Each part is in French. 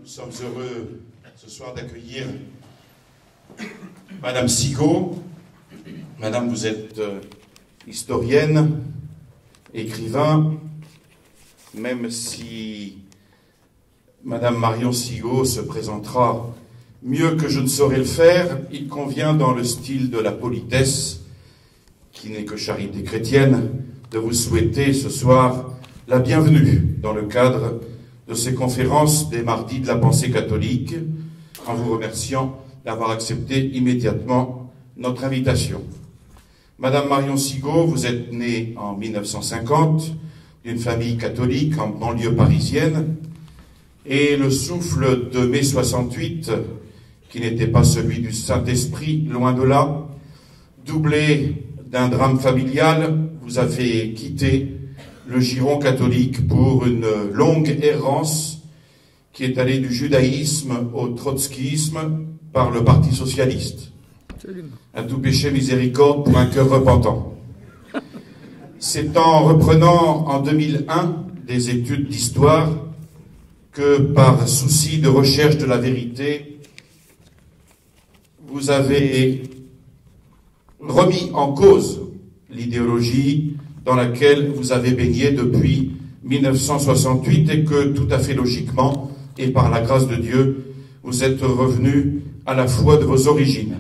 Nous sommes heureux ce soir d'accueillir Madame Sigaud. Madame, vous êtes historienne, écrivain, même si Madame Marion Sigaud se présentera mieux que je ne saurais le faire, il convient dans le style de la politesse, qui n'est que charité chrétienne, de vous souhaiter ce soir la bienvenue dans le cadre de ces conférences des mardis de la pensée catholique, en vous remerciant d'avoir accepté immédiatement notre invitation. Madame Marion Sigaud, vous êtes née en 1950 d'une famille catholique en banlieue parisienne, et le souffle de mai 68, qui n'était pas celui du Saint-Esprit, loin de là, doublé d'un drame familial, vous avez quitté le giron catholique pour une longue errance qui est allée du judaïsme au trotskisme par le Parti socialiste. Absolument. Un tout péché miséricorde pour un cœur repentant. C'est en reprenant en 2001 des études d'histoire que, par souci de recherche de la vérité, vous avez remis en cause l'idéologie dans laquelle vous avez baigné depuis 1968 et que, tout à fait logiquement, et par la grâce de Dieu, vous êtes revenu à la foi de vos origines.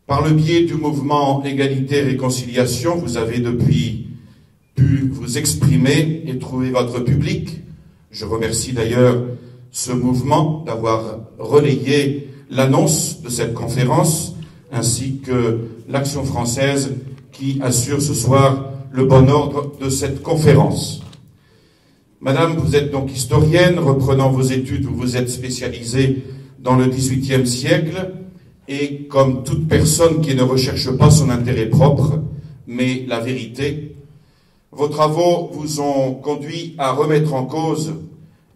Par le biais du mouvement Égalité et Réconciliation, vous avez depuis pu vous exprimer et trouver votre public. Je remercie d'ailleurs ce mouvement d'avoir relayé l'annonce de cette conférence, ainsi que l'Action française qui assure ce soir le bon ordre de cette conférence. Madame, vous êtes donc historienne, reprenant vos études, vous vous êtes spécialisée dans le XVIIIe siècle, et comme toute personne qui ne recherche pas son intérêt propre, mais la vérité, vos travaux vous ont conduit à remettre en cause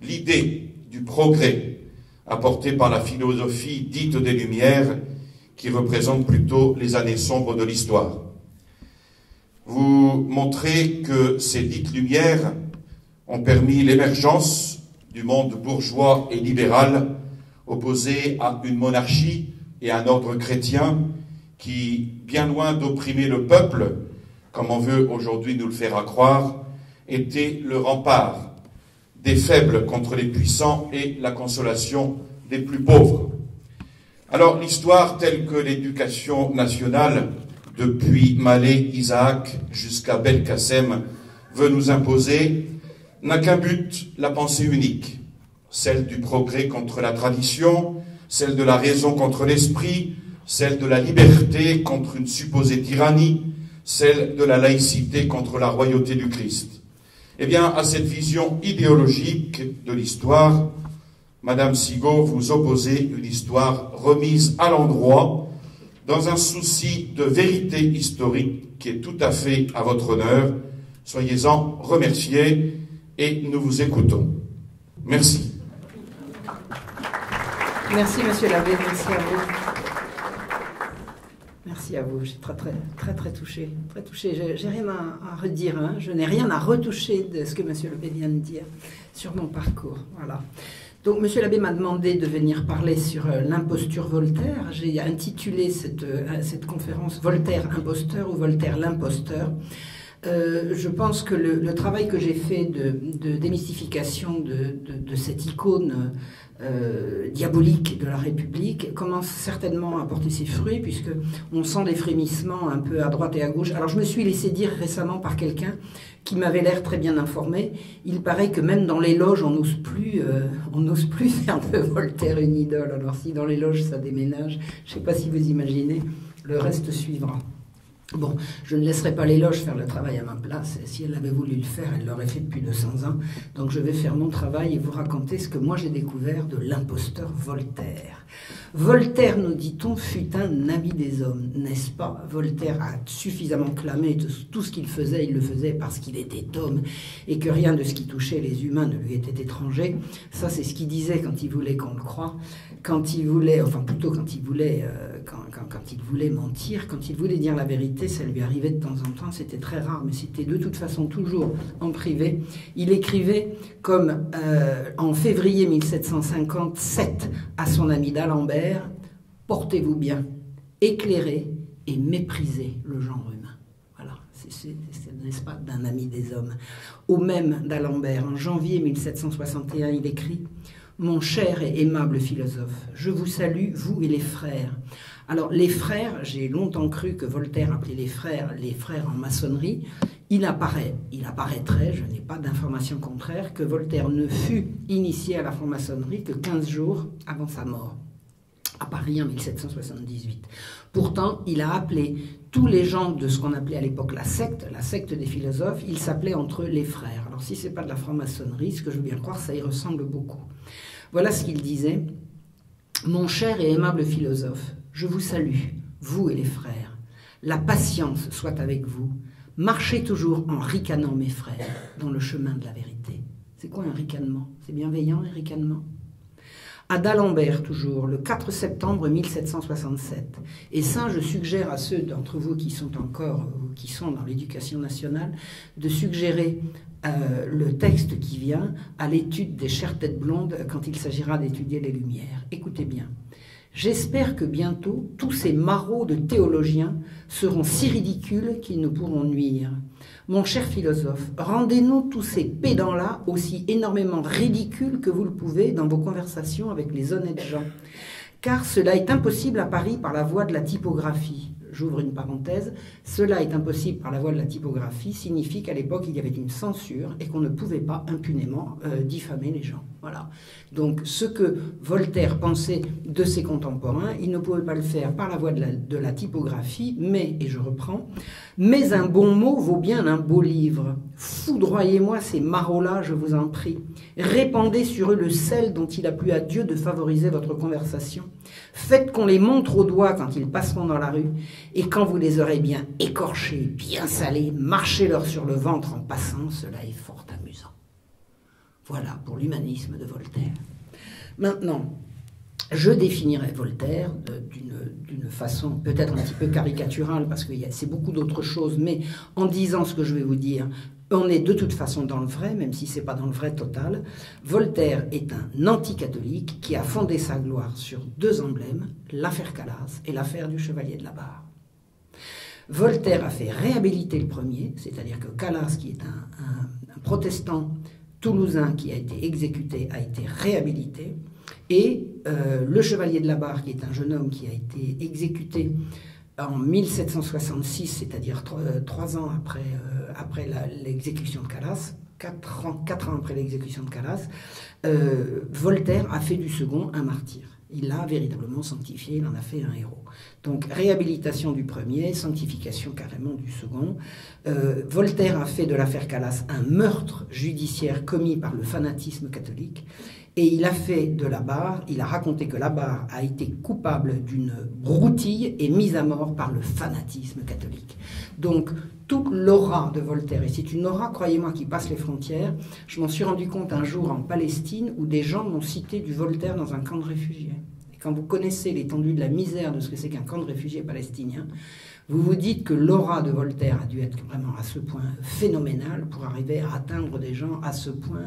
l'idée du progrès apporté par la philosophie dite des Lumières, qui représente plutôt les années sombres de l'histoire. Vous montrez que ces dites Lumières ont permis l'émergence du monde bourgeois et libéral, opposé à une monarchie et à un ordre chrétien qui, bien loin d'opprimer le peuple, comme on veut aujourd'hui nous le faire croire, était le rempart des faibles contre les puissants et la consolation des plus pauvres. Alors l'histoire telle que l'éducation nationale, depuis Mallet, Isaac jusqu'à Belkacem, veut nous imposer, n'a qu'un but, la pensée unique, celle du progrès contre la tradition, celle de la raison contre l'esprit, celle de la liberté contre une supposée tyrannie, celle de la laïcité contre la royauté du Christ. Eh bien, à cette vision idéologique de l'histoire, Madame Sigaud, vous opposez une histoire remise à l'endroit dans un souci de vérité historique qui est tout à fait à votre honneur. Soyez-en remerciés et nous vous écoutons. Merci. Merci, Monsieur l'abbé, merci à vous. Merci à vous, je suis très touchée. Très touchée. J'ai rien à redire, hein. Je n'ai rien à retoucher de ce que Monsieur l'abbé vient de dire sur mon parcours. Voilà. Donc, Monsieur l'abbé m'a demandé de venir parler sur l'imposture Voltaire. J'ai intitulé cette conférence Voltaire imposteur ou Voltaire l'imposteur. Je pense que le travail que j'ai fait de démystification de cette icône diabolique de la République commence certainement à porter ses fruits, puisque on sent des frémissements un peu à droite et à gauche. Alors je me suis laissé dire récemment par quelqu'un qui m'avait l'air très bien informé, il paraît que même dans les loges on n'ose plus faire de Voltaire une idole. Alors si dans les loges ça déménage, je ne sais pas si vous imaginez, le reste suivra. Bon, je ne laisserai pas les loges faire le travail à ma place. Si elle avait voulu le faire, elle l'aurait fait depuis 200 ans. Donc je vais faire mon travail et vous raconter ce que moi j'ai découvert de l'imposteur Voltaire. Voltaire, nous dit-on, fut un ami des hommes, n'est-ce pas? Voltaire a suffisamment clamé tout ce qu'il faisait, il le faisait parce qu'il était homme et que rien de ce qui touchait les humains ne lui était étranger. Ça, c'est ce qu'il disait quand il voulait qu'on le croie. quand il voulait, enfin plutôt quand il voulait, quand il voulait mentir, quand il voulait dire la vérité, ça lui arrivait de temps en temps, c'était très rare, mais c'était de toute façon toujours en privé. Il écrivait comme en février 1757 à son ami d'Alembert, « Portez-vous bien, éclairez et méprisez le genre humain ». Voilà, n'est-ce pas, d'un ami des hommes. Au même d'Alembert, en janvier 1761, il écrit « Mon cher et aimable philosophe, je vous salue, vous et les frères. » Alors, les frères, j'ai longtemps cru que Voltaire appelait les frères en maçonnerie. Il apparaîtrait, je n'ai pas d'information contraire, que Voltaire ne fut initié à la franc-maçonnerie que 15 jours avant sa mort, à Paris en 1778. Pourtant, il a appelé tous les gens de ce qu'on appelait à l'époque la secte des philosophes, il s'appelait entre eux les frères. Alors si ce n'est pas de la franc-maçonnerie, ce que je veux bien croire, ça y ressemble beaucoup. Voilà ce qu'il disait. « Mon cher et aimable philosophe, je vous salue, vous et les frères. La patience soit avec vous. Marchez toujours en ricanant, mes frères, dans le chemin de la vérité. » C'est quoi un ricanement? C'est bienveillant, un ricanement? À d'Alembert, toujours, le 4 septembre 1767. Et ça, je suggère à ceux d'entre vous qui sont encore, qui sont dans l'éducation nationale, de suggérer le texte qui vient à l'étude des chères têtes blondes quand il s'agira d'étudier les Lumières. Écoutez bien. J'espère que bientôt, tous ces marauds de théologiens seront si ridicules qu'ils nous pourront nuire. Mon cher philosophe, rendez-nous tous ces pédants-là aussi énormément ridicules que vous le pouvez dans vos conversations avec les honnêtes gens. Car cela est impossible à Paris par la voie de la typographie. J'ouvre une parenthèse. Cela est impossible par la voie de la typographie signifie qu'à l'époque, il y avait une censure et qu'on ne pouvait pas impunément diffamer les gens. Voilà. Donc, ce que Voltaire pensait de ses contemporains, il ne pouvait pas le faire par la voie de la typographie, mais, et je reprends, « Mais un bon mot vaut bien un beau livre. Foudroyez-moi ces marauds-là, je vous en prie. Répandez sur eux le sel dont il a plu à Dieu de favoriser votre conversation. Faites qu'on les montre au doigt quand ils passeront dans la rue, et quand vous les aurez bien écorchés, bien salés, marchez-leur sur le ventre en passant, cela est fort amusant. » Voilà pour l'humanisme de Voltaire. Maintenant, je définirais Voltaire d'une façon peut-être un petit peu caricaturale, parce que c'est beaucoup d'autres choses, mais en disant ce que je vais vous dire, on est de toute façon dans le vrai, même si ce n'est pas dans le vrai total. Voltaire est un anticatholique qui a fondé sa gloire sur deux emblèmes, l'affaire Calas et l'affaire du Chevalier de la Barre. Voltaire a fait réhabiliter le premier, c'est-à-dire que Calas, qui est un protestant toulousain qui a été exécuté, a été réhabilité, et le Chevalier de la Barre, qui est un jeune homme qui a été exécuté en 1766, c'est-à-dire 3 ans après l'exécution de Calas, 4 ans après l'exécution de Calas, Voltaire a fait du second un martyr. Il l'a véritablement sanctifié, il en a fait un héros. Donc, réhabilitation du premier, sanctification carrément du second. Voltaire a fait de l'affaire Calas un meurtre judiciaire commis par le fanatisme catholique. Et il a fait de la Barre, il a raconté que la Barre a été coupable d'une broutille et mise à mort par le fanatisme catholique. Donc, toute l'aura de Voltaire, et c'est une aura, croyez-moi, qui passe les frontières. Je m'en suis rendu compte un jour en Palestine où des gens m'ont cité du Voltaire dans un camp de réfugiés. Et quand vous connaissez l'étendue de la misère de ce que c'est qu'un camp de réfugiés palestiniens, vous vous dites que l'aura de Voltaire a dû être vraiment à ce point phénoménale pour arriver à atteindre des gens à ce point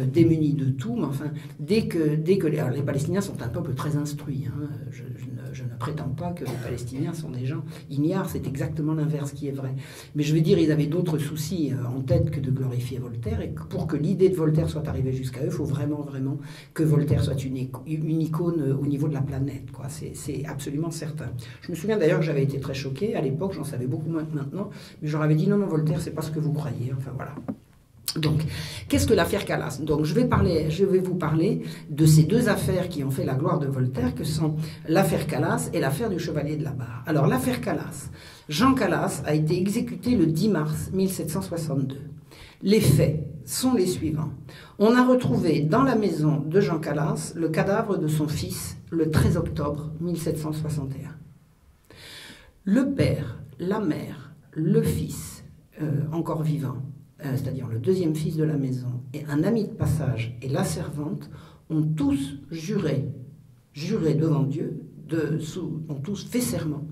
démunis de tout. Mais enfin, dès que les Palestiniens sont un peuple très instruit, hein, je ne prétends pas que les Palestiniens sont des gens ignares, c'est exactement l'inverse qui est vrai. Mais je veux dire, ils avaient d'autres soucis en tête que de glorifier Voltaire, et pour que l'idée de Voltaire soit arrivée jusqu'à eux, il faut vraiment que Voltaire soit une icône au niveau de la planète, quoi. C'est absolument certain. Je me souviens d'ailleurs que j'avais été très choqué. À l'époque, j'en savais beaucoup moins que maintenant, mais j'aurais dit non, Voltaire, c'est pas ce que vous croyez. Enfin voilà. Donc, qu'est-ce que l'affaire Calas? Donc, je vais vous parler de ces deux affaires qui ont fait la gloire de Voltaire, que sont l'affaire Calas et l'affaire du Chevalier de la Barre. Alors, l'affaire Calas. Jean Calas a été exécuté le 10 mars 1762. Les faits sont les suivants. On a retrouvé dans la maison de Jean Calas le cadavre de son fils le 13 octobre 1761. Le père, la mère, le fils, encore vivant, c'est-à-dire le deuxième fils de la maison, et un ami de passage et la servante, ont tous juré juré devant Dieu, ont tous fait serment,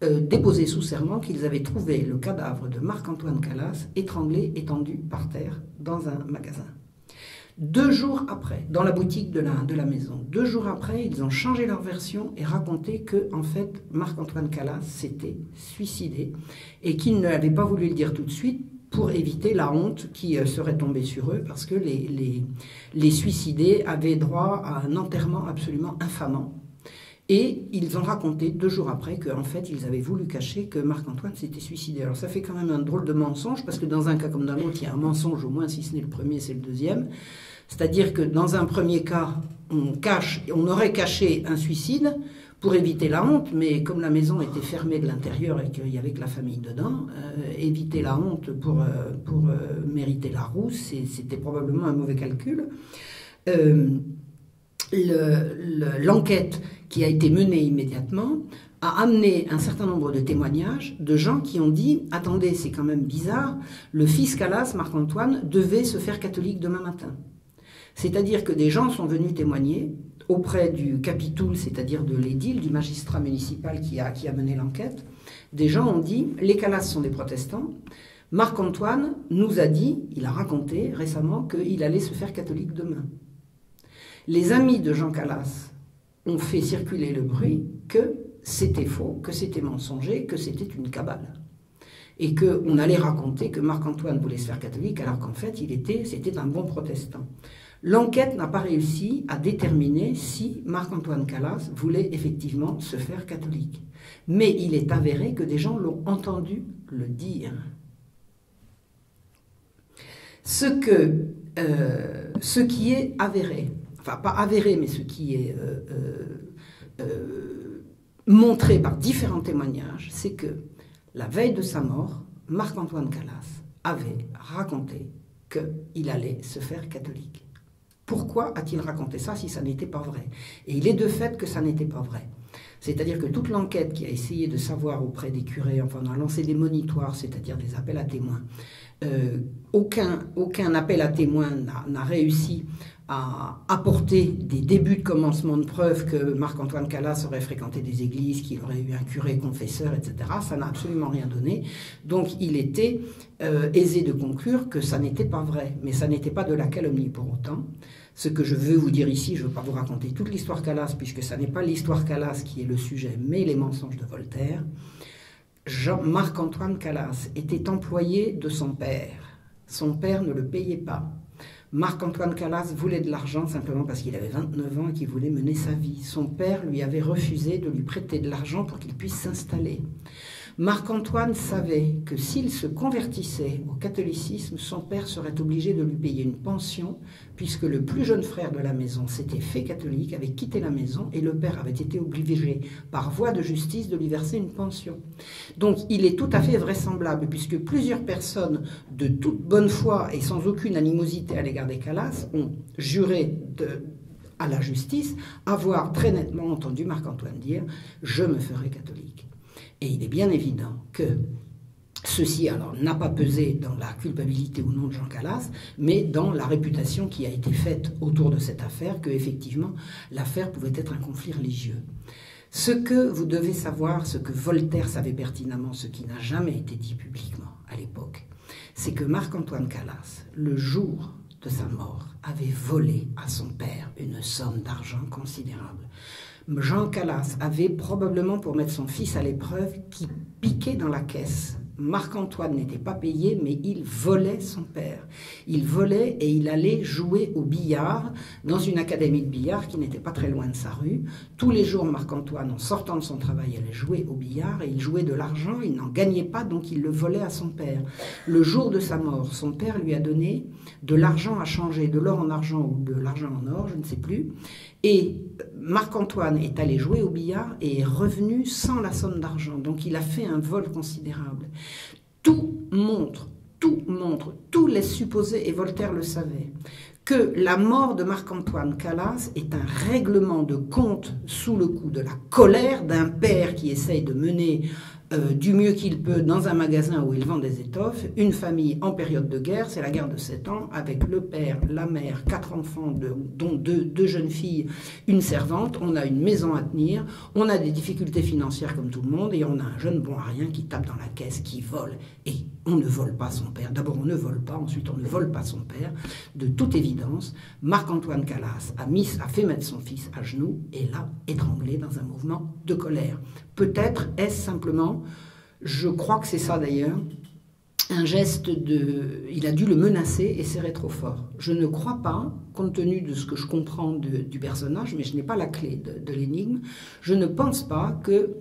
déposé sous serment qu'ils avaient trouvé le cadavre de Marc-Antoine Calas étranglé, étendu par terre dans un magasin. 2 jours après, dans la boutique de la maison, 2 jours après, ils ont changé leur version et raconté que, en fait, Marc-Antoine Calas s'était suicidé et qu'ils ne l'avaient pas voulu le dire tout de suite pour éviter la honte qui serait tombée sur eux, parce que les suicidés avaient droit à un enterrement absolument infamant. Et ils ont raconté 2 jours après qu'en fait, ils avaient voulu cacher que Marc-Antoine s'était sucidé. Alors ça fait quand même un drôle de mensonge, parce que dans un cas comme dans l'autre, il y a un mensonge, au moins si ce n'est le premier, c'est le deuxième. C'est-à-dire que dans un premier cas, on aurait caché un suicide pour éviter la honte, mais comme la maison était fermée de l'intérieur et qu'il y avait que la famille dedans, éviter la honte pour mériter la rousse, c'était probablement un mauvais calcul. L'enquête qui a été menée immédiatement a amené un certain nombre de témoignages de gens qui ont dit « Attendez, c'est quand même bizarre, le fils Calas, Marc-Antoine, devait se faire catholique demain matin. » C'est-à-dire que des gens sont venus témoigner auprès du capitoul, c'est-à-dire de l'édile, du magistrat municipal qui a mené l'enquête. Des gens ont dit « Les Calas sont des protestants. Marc-Antoine nous a dit, il a raconté récemment qu'il allait se faire catholique demain. » Les amis de Jean Calas ont fait circuler le bruit que c'était faux, que c'était mensonger, que c'était une cabale. Et qu'on allait raconter que Marc-Antoine voulait se faire catholique alors qu'en fait c'était un bon protestant. L'enquête n'a pas réussi à déterminer si Marc-Antoine Calas voulait effectivement se faire catholique. Mais il est avéré que des gens l'ont entendu le dire. Ce qui est avéré, enfin pas avéré, mais ce qui est montré par différents témoignages, c'est que la veille de sa mort, Marc-Antoine Calas avait raconté qu'il allait se faire catholique. Pourquoi a-t-il raconté ça si ça n'était pas vrai? Et il est de fait que ça n'était pas vrai. C'est-à-dire que toute l'enquête qui a essayé de savoir auprès des curés, enfin on a lancé des monitoires, c'est-à-dire des appels à témoins, aucun appel à témoins n'a réussi à apporter des débuts de commencement de preuves que Marc-Antoine Calas aurait fréquenté des églises, qu'il aurait eu un curé confesseur, etc. Ça n'a absolument rien donné. Donc il était aisé de conclure que ça n'était pas vrai. Mais ça n'était pas de la calomnie pour autant. Ce que je veux vous dire ici, je ne veux pas vous raconter toute l'histoire Calas, puisque ça n'est pas l'histoire Calas qui est le sujet, mais les mensonges de Voltaire. Marc-Antoine Calas était employé de son père. Son père ne le payait pas. Marc-Antoine Calas voulait de l'argent simplement parce qu'il avait 29 ans et qu'il voulait mener sa vie. Son père lui avait refusé de lui prêter de l'argent pour qu'il puisse s'installer. Marc-Antoine savait que s'il se convertissait au catholicisme, son père serait obligé de lui payer une pension, puisque le plus jeune frère de la maison s'était fait catholique, avait quitté la maison, et le père avait été obligé, par voie de justice, de lui verser une pension. Donc il est tout à fait vraisemblable, puisque plusieurs personnes de toute bonne foi et sans aucune animosité à l'égard des Calas ont juré à la justice avoir très nettement entendu Marc-Antoine dire « je me ferai catholique ». Et il est bien évident que ceci alors n'a pas pesé dans la culpabilité ou non de Jean Calas, mais dans la réputation qui a été faite autour de cette affaire, que effectivement l'affaire pouvait être un conflit religieux. Ce que vous devez savoir, ce que Voltaire savait pertinemment, ce qui n'a jamais été dit publiquement à l'époque, c'est que Marc-Antoine Calas, le jour de sa mort, avait volé à son père une somme d'argent considérable. Jean Calas avait probablement, pour mettre son fils à l'épreuve, qui piquait dans la caisse. Marc-Antoine n'était pas payé, mais il volait son père. Il volait et il allait jouer au billard dans une académie de billard qui n'était pas très loin de sa rue. Tous les jours, Marc-Antoine, en sortant de son travail, allait jouer au billard et il jouait de l'argent. Il n'en gagnait pas, donc il le volait à son père. Le jour de sa mort, son père lui a donné de l'argent à changer, de l'or en argent ou de l'argent en or, je ne sais plus. Et Marc-Antoine est allé jouer au billard et est revenu sans la somme d'argent. Donc il a fait un vol considérable. Tout montre, tout laisse supposer, et Voltaire le savait, que la mort de Marc-Antoine Calas est un règlement de compte sous le coup de la colère d'un père qui essaye de mener du mieux qu'il peut dans un magasin où il vend des étoffes, une famille en période de guerre, c'est la guerre de 7 ans, avec le père, la mère, 4 enfants, dont deux jeunes filles, une servante, on a une maison à tenir, on a des difficultés financières comme tout le monde, et on a un jeune bon à rien qui tape dans la caisse, qui vole, et on ne vole pas son père. D'abord on ne vole pas, ensuite on ne vole pas son père. De toute évidence, Marc-Antoine Calas a fait mettre son fils à genoux et l'a étranglé dans un mouvement de colère. Peut-être est-ce simplement, je crois que c'est ça d'ailleurs, un geste de... Il a dû le menacer et serrer trop fort. Je ne crois pas, compte tenu de ce que je comprends du personnage, mais je n'ai pas la clé de l'énigme, je ne pense pas que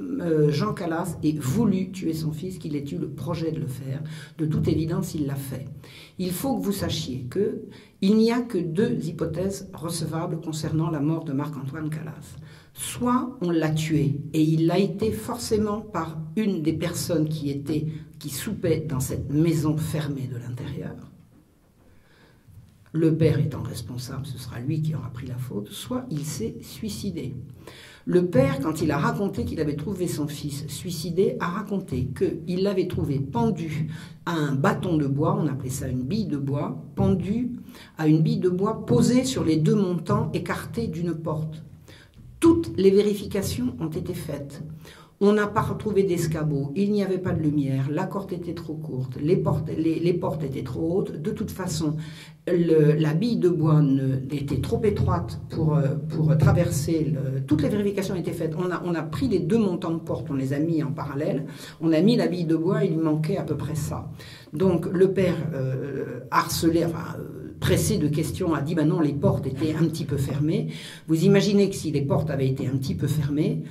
Jean Calas ait voulu tuer son fils, qu'il ait eu le projet de le faire. De toute évidence, il l'a fait. Il faut que vous sachiez qu'il n'y a que 2 hypothèses recevables concernant la mort de Marc-Antoine Calas. Soit on l'a tué, et il l'a été forcément par une des personnes qui soupaient dans cette maison fermée de l'intérieur. Le père étant responsable, ce sera lui qui aura pris la faute. Soit il s'est suicidé. Le père, quand il a raconté qu'il avait trouvé son fils suicidé, a raconté qu'il l'avait trouvé pendu à un bâton de bois, on appelait ça une bille de bois, pendu à une bille de bois posée sur les 2 montants écartés d'une porte. Toutes les vérifications ont été faites. On n'a pas retrouvé d'escabeau, il n'y avait pas de lumière, la corde était trop courte, les portes étaient trop hautes. De toute façon, la bille de bois était trop étroite pour traverser. Toutes les vérifications étaient faites. On a pris les 2 montants de porte, on les a mis en parallèle, on a mis la bille de bois, il lui manquait à peu près ça. Donc le père harcelé, pressé de questions, a dit ben non, les portes étaient un petit peu fermées. Vous imaginez que si les portes avaient été un petit peu fermées,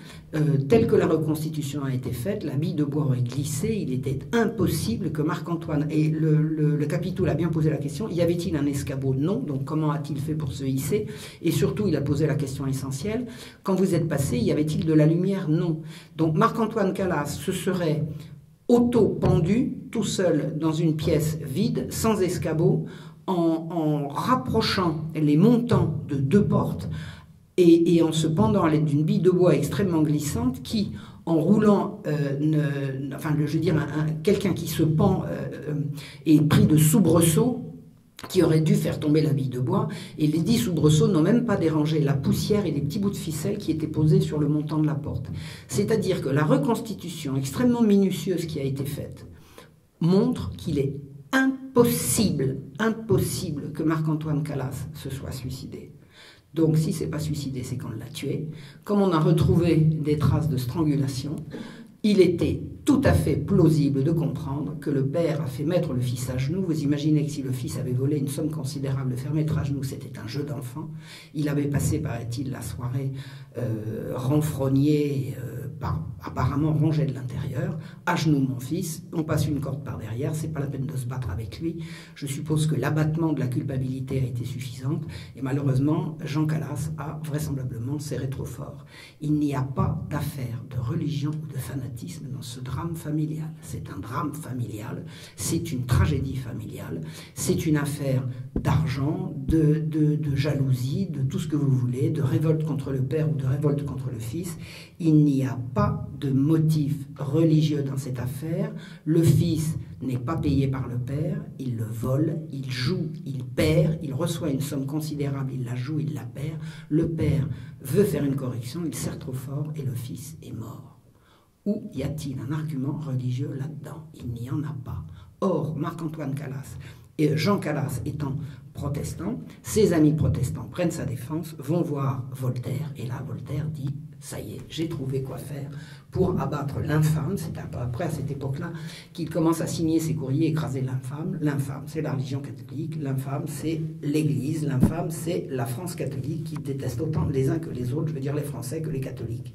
telle que la reconstitution a été faite, la bille de bois aurait glissé, il était impossible que Marc-Antoine, et le capitoul a bien posé la question, y avait-il un escabeau? Non, donc comment a-t-il fait pour se hisser? Et surtout, il a posé la question essentielle, quand vous êtes passé, y avait-il de la lumière? Non. Donc Marc-Antoine Calas se serait auto-pendu, tout seul, dans une pièce vide, sans escabeau, en rapprochant les montants de 2 portes et en se pendant à l'aide d'une bille de bois extrêmement glissante qui, en roulant, quelqu'un qui se pend est pris de soubresauts qui aurait dû faire tomber la bille de bois, et les 10 soubresauts n'ont même pas dérangé la poussière et les petits bouts de ficelle qui étaient posés sur le montant de la porte. C'est-à-dire que la reconstitution extrêmement minutieuse qui a été faite montre qu'il est impossible que Marc-Antoine Calas se soit suicidé. Donc si c'est pas suicidé, c'est qu'on l'a tué. Comme on a retrouvé des traces de strangulation, il était tout à fait plausible de comprendre que le père a fait mettre le fils à genoux. Vous imaginez que si le fils avait volé une somme considérable, le faire mettre à genoux, c'était un jeu d'enfant. Il avait passé, paraît-il, la soirée renfrogné, apparemment rongé de l'intérieur. À genoux, mon fils, on passe une corde par derrière, c'est pas la peine de se battre avec lui. Je suppose que l'abattement de la culpabilité a été suffisante. Et malheureusement, Jean Calas a vraisemblablement serré trop fort. Il n'y a pas d'affaire de religion ou de fanatisme dans ce drame familial. C'est un drame familial, c'est une tragédie familiale, c'est une affaire d'argent, de jalousie, de tout ce que vous voulez, de révolte contre le père ou de révolte contre le fils. Il n'y a pas de motif religieux dans cette affaire. Le fils n'est pas payé par le père, il le vole, il joue, il perd, il reçoit une somme considérable, il la joue, il la perd. Le père veut faire une correction, il serre trop fort et le fils est mort. Ou y a-t-il un argument religieux là-dedans? Il n'y en a pas. Or, Marc-Antoine Calas et Jean Calas étant protestant, ses amis protestants prennent sa défense, vont voir Voltaire, et là Voltaire dit « ça y est, j'ai trouvé quoi faire pour abattre l'infâme ». C'est un peu après, à cette époque-là, qu'il commence à signer ses courriers, écraser l'infâme. L'infâme, c'est la religion catholique, l'infâme, c'est l'Église, l'infâme, c'est la France catholique, qui déteste autant les uns que les autres, je veux dire les Français que les catholiques.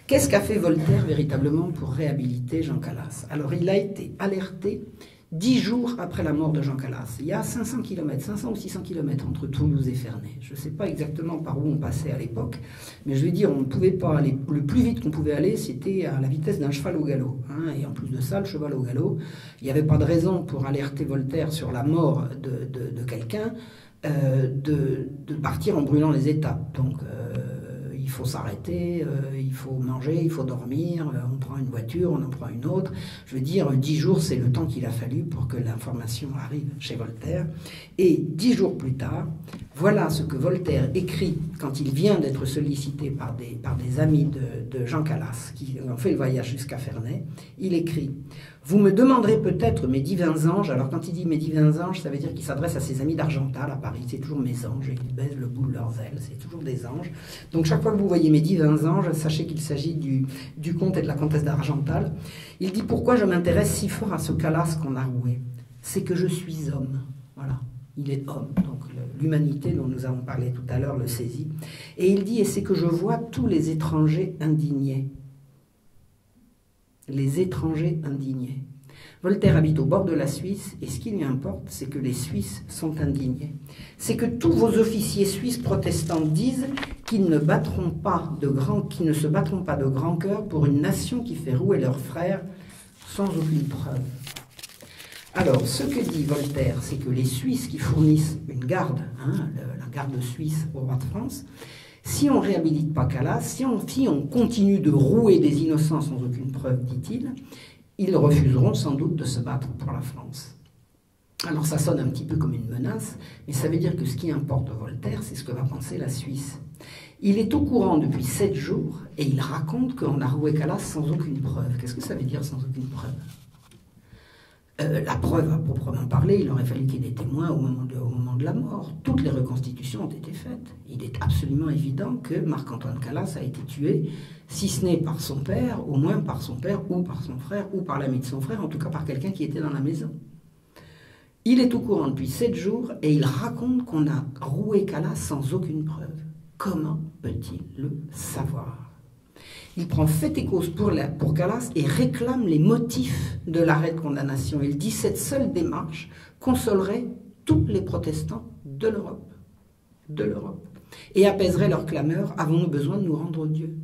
Qu'est-ce qu'a fait Voltaire véritablement pour réhabiliter Jean Calas? Alors il a été alerté 10 jours après la mort de Jean Calas. Il y a 500 km, 500 ou 600 km entre Toulouse et Ferney. Je ne sais pas exactement par où on passait à l'époque, mais je veux dire, on ne pouvait pas aller. Le plus vite qu'on pouvait aller, c'était à la vitesse d'un cheval au galop. Hein, et en plus de ça, le cheval au galop, il n'y avait pas de raison pour alerter Voltaire sur la mort de quelqu'un de partir en brûlant les étapes. Donc, il faut s'arrêter, il faut manger, il faut dormir, on prend une voiture, on en prend une autre. Je veux dire, 10 jours, c'est le temps qu'il a fallu pour que l'information arrive chez Voltaire. Et 10 jours plus tard, voilà ce que Voltaire écrit quand il vient d'être sollicité par des amis de Jean Calas, qui ont fait le voyage jusqu'à Ferney. Il écrit « Vous me demanderez peut-être mes divins anges ». Alors quand il dit « mes divins anges », ça veut dire qu'il s'adresse à ses amis d'Argental à Paris. C'est toujours « mes anges » et ils baisent le bout de leurs ailes. C'est toujours des anges. Donc chaque fois que vous voyez « mes divins anges », sachez qu'il s'agit du comte et de la comtesse d'Argental. Il dit « Pourquoi je m'intéresse si fort à ce Calas qu'on a roué? C'est que je suis homme. » Voilà. Il est homme, donc l'humanité dont nous avons parlé tout à l'heure le saisit. Et il dit « Et c'est que je vois tous les étrangers indignés. » Les étrangers indignés. Voltaire habite au bord de la Suisse, et ce qui lui importe, c'est que les Suisses sont indignés. C'est que tous vos officiers suisses protestants disent qu'ils ne se battront pas de grand cœur pour une nation qui fait rouer leurs frères sans aucune preuve. Alors, ce que dit Voltaire, c'est que les Suisses qui fournissent une garde, la garde suisse au roi de France, si on ne réhabilite pas Calas, si on continue de rouer des innocents sans aucune preuve, dit-il, ils refuseront sans doute de se battre pour la France. Alors ça sonne un petit peu comme une menace, mais ça veut dire que ce qui importe à Voltaire, c'est ce que va penser la Suisse. Il est au courant depuis 7 jours, et il raconte qu'on a roué Calas sans aucune preuve. Qu'est-ce que ça veut dire sans aucune preuve ? La preuve, à proprement parler, il aurait fallu qu'il y ait des témoins au moment de la mort. Toutes les reconstitutions ont été faites. Il est absolument évident que Marc-Antoine Calas a été tué, si ce n'est par son père, au moins par son père, ou par son frère, ou par l'ami de son frère, en tout cas par quelqu'un qui était dans la maison. Il est au courant depuis 7 jours, et il raconte qu'on a roué Calas sans aucune preuve. Comment peut-il le savoir ? Il prend fait et cause pour Calas et réclame les motifs de l'arrêt de condamnation. Il dit cette seule démarche consolerait tous les protestants de l'Europe, et apaiserait leurs clameurs. Avons-nous besoin de nous rendre Dieu?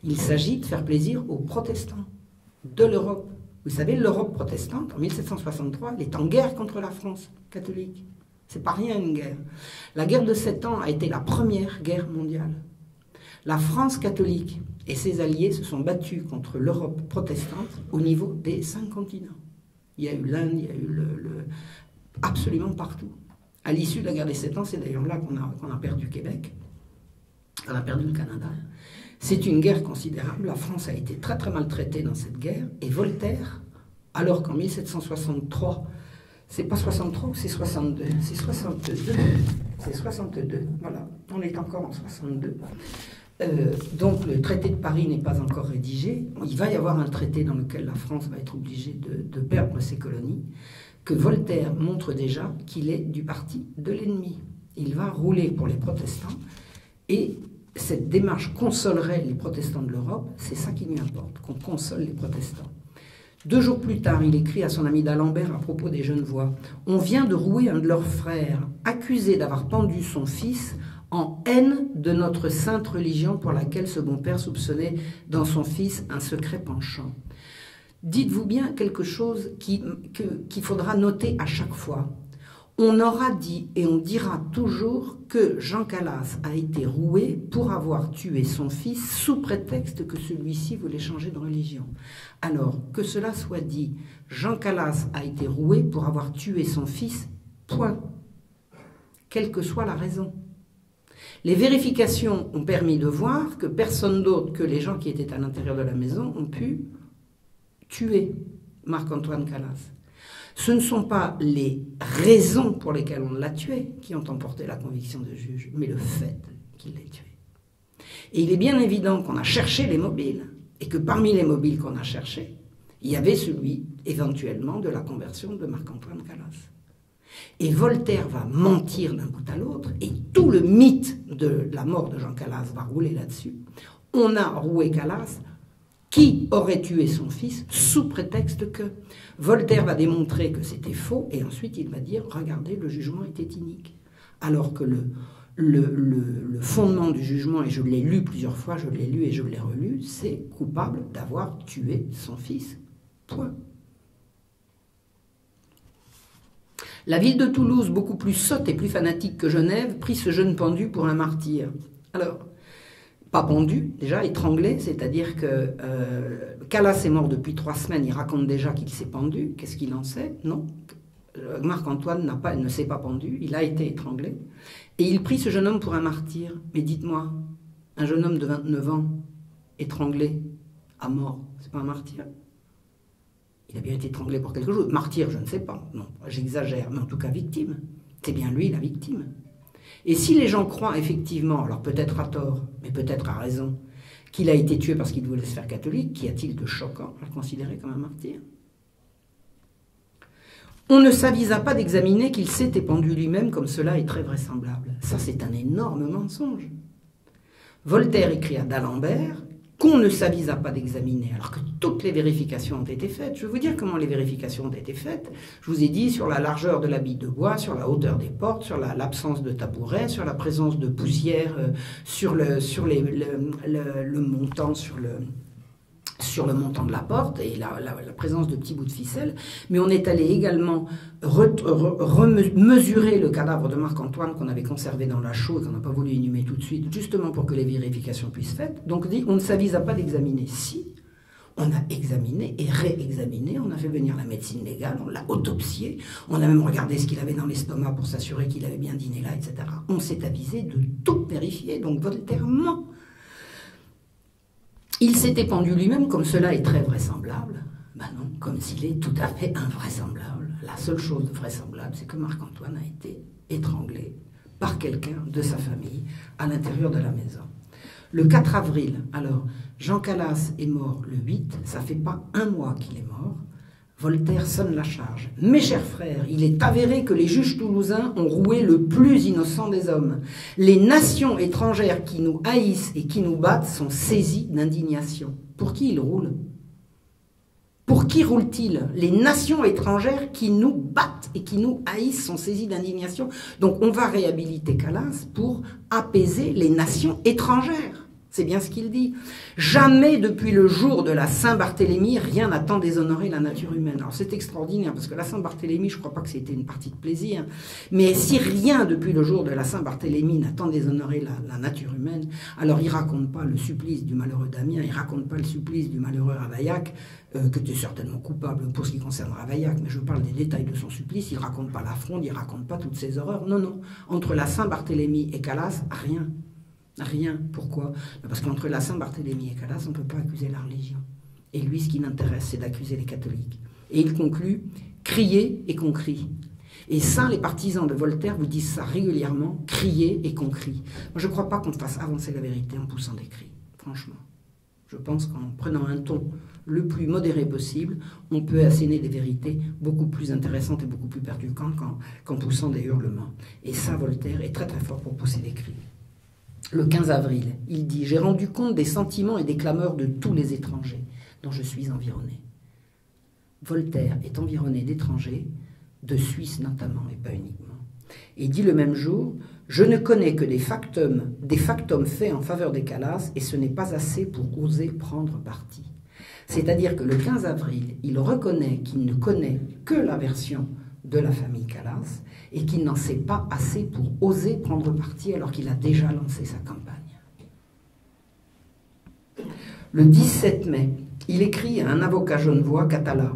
Il s'agit de faire plaisir aux protestants de l'Europe. Vous savez, l'Europe protestante, en 1763, elle est en guerre contre la France catholique. C'est pas rien une guerre. La guerre de 7 ans a été la première guerre mondiale. La France catholique et ses alliés se sont battus contre l'Europe protestante au niveau des 5 continents. Il y a eu l'Inde, il y a eu absolument partout. À l'issue de la guerre des 7 ans, c'est d'ailleurs là qu'on a perdu Québec, on a perdu le Canada. C'est une guerre considérable. La France a été très très maltraitée dans cette guerre. Et Voltaire, alors qu'en 1763, c'est pas 63 ou c'est 62? C'est 62. C'est 62. Voilà, on est encore en 62. Donc le traité de Paris n'est pas encore rédigé. Il va y avoir un traité dans lequel la France va être obligée de perdre ses colonies, que Voltaire montre déjà qu'il est du parti de l'ennemi. Il va rouler pour les protestants, et cette démarche consolerait les protestants de l'Europe. C'est ça qui lui importe, qu'on console les protestants. 2 jours plus tard, il écrit à son ami d'Alembert à propos des Genevois: « On vient de rouer un de leurs frères, accusé d'avoir pendu son fils en haine de notre sainte religion pour laquelle ce bon père soupçonnait dans son fils un secret penchant. » Dites-vous bien quelque chose qu'il faudra noter à chaque fois. On aura dit et on dira toujours que Jean Calas a été roué pour avoir tué son fils sous prétexte que celui-ci voulait changer de religion. Alors, que cela soit dit, Jean Calas a été roué pour avoir tué son fils, point. Quelle que soit la raison. Les vérifications ont permis de voir que personne d'autre que les gens qui étaient à l'intérieur de la maison ont pu tuer Marc-Antoine Calas. Ce ne sont pas les raisons pour lesquelles on l'a tué qui ont emporté la conviction de juge, mais le fait qu'il l'ait tué. Et il est bien évident qu'on a cherché les mobiles, et que parmi les mobiles qu'on a cherchés, il y avait celui, éventuellement, de la conversion de Marc-Antoine Calas. Et Voltaire va mentir d'un bout à l'autre, et tout le mythe de la mort de Jean Calas va rouler là-dessus. On a roué Calas Qui aurait tué son fils sous prétexte que Voltaire va démontrer que c'était faux et ensuite il va dire « Regardez, le jugement était inique ». Alors que le fondement du jugement, et je l'ai lu plusieurs fois, je l'ai lu et je l'ai relu, c'est coupable d'avoir tué son fils. Point. La ville de Toulouse, beaucoup plus sotte et plus fanatique que Genève, prit ce jeune pendu pour un martyr. Alors, pas pendu, déjà étranglé, c'est-à-dire que Calas est mort depuis 3 semaines, il raconte déjà qu'il s'est pendu. Qu'est-ce qu'il en sait? Non. Marc-Antoine ne s'est pas pendu, il a été étranglé. Et il prit ce jeune homme pour un martyr. Mais dites-moi, un jeune homme de 29 ans, étranglé, à mort, c'est pas un martyr? Il a bien été étranglé pour quelque chose. Martyr, je ne sais pas. Non, j'exagère, mais en tout cas victime. C'est bien lui la victime. Et si les gens croient effectivement, alors peut-être à tort, mais peut-être à raison, qu'il a été tué parce qu'il voulait se faire catholique, qu'y a-t-il de choquant à le considérer comme un martyr? On ne s'avisa pas d'examiner qu'il s'était pendu lui-même, comme cela est très vraisemblable. Ça, c'est un énorme mensonge. Voltaire écrit à d'Alembert qu'on ne s'avisa pas d'examiner, alors que toutes les vérifications ont été faites. Je vais vous dire comment les vérifications ont été faites. Je vous ai dit sur la largeur de la bille de bois, sur la hauteur des portes, sur l'absence de tabouret, sur la présence de poussière, sur le montant, sur le montant de la porte et la présence de petits bouts de ficelle, mais on est allé également mesurer le cadavre de Marc-Antoine qu'on avait conservé dans la chaux et qu'on n'a pas voulu inhumer tout de suite, justement pour que les vérifications puissent être faites. Donc on ne s'avisa pas d'examiner. Si, on a examiné et réexaminé, on a fait venir la médecine légale, on l'a autopsié, on a même regardé ce qu'il avait dans l'estomac pour s'assurer qu'il avait bien dîné là, etc. On s'est avisé de tout vérifier, donc Voltaire ment. Il s'était pendu lui-même, comme cela est très vraisemblable. Ben non, comme s'il est tout à fait invraisemblable. La seule chose de vraisemblable, c'est que Marc-Antoine a été étranglé par quelqu'un de sa famille à l'intérieur de la maison. Le 4 avril, alors, Jean Calas est mort le 8, ça fait pas un mois qu'il est mort. Voltaire sonne la charge. « Mes chers frères, il est avéré que les juges toulousains ont roué le plus innocent des hommes. Les nations étrangères qui nous haïssent et qui nous battent sont saisies d'indignation. » Pour qui ils roulent? Pour qui roulent-ils? Les nations étrangères qui nous battent et qui nous haïssent sont saisies d'indignation. Donc on va réhabiliter Calas pour apaiser les nations étrangères. C'est bien ce qu'il dit. Jamais depuis le jour de la Saint-Barthélemy, rien n'a tant déshonoré la nature humaine. Alors c'est extraordinaire, parce que la Saint-Barthélemy, je ne crois pas que c'était une partie de plaisir, mais si rien depuis le jour de la Saint-Barthélemy n'a tant déshonoré la nature humaine, alors il ne raconte pas le supplice du malheureux Damien, il ne raconte pas le supplice du malheureux Ravaillac, que tu es certainement coupable pour ce qui concerne Ravaillac, mais je parle des détails de son supplice, il ne raconte pas la fronde, il ne raconte pas toutes ces horreurs. Non, non. Entre la Saint-Barthélemy et Calas, rien. Rien. Pourquoi? Parce qu'entre la Saint-Barthélemy et Calas, on ne peut pas accuser la religion. Et lui, ce qui l'intéresse, c'est d'accuser les catholiques. Et il conclut, criez et qu'on crie. Et ça, les partisans de Voltaire vous disent ça régulièrement, criez et qu'on crie. Moi, je ne crois pas qu'on fasse avancer la vérité en poussant des cris, franchement. Je pense qu'en prenant un ton le plus modéré possible, on peut asséner des vérités beaucoup plus intéressantes et beaucoup plus percutantes qu'en poussant des hurlements. Et ça, Voltaire est très très fort pour pousser des cris. Le 15 avril, il dit « J'ai rendu compte des sentiments et des clameurs de tous les étrangers dont je suis environné. » Voltaire est environné d'étrangers, de Suisses notamment, et pas uniquement. Et il dit le même jour « Je ne connais que des factums faits en faveur des Calas, et ce n'est pas assez pour oser prendre parti. » C'est-à-dire que le 15 avril, il reconnaît qu'il ne connaît que la version de la famille Calas, et qu'il n'en sait pas assez pour oser prendre parti alors qu'il a déjà lancé sa campagne. Le 17 mai, il écrit à un avocat genevois, Catala.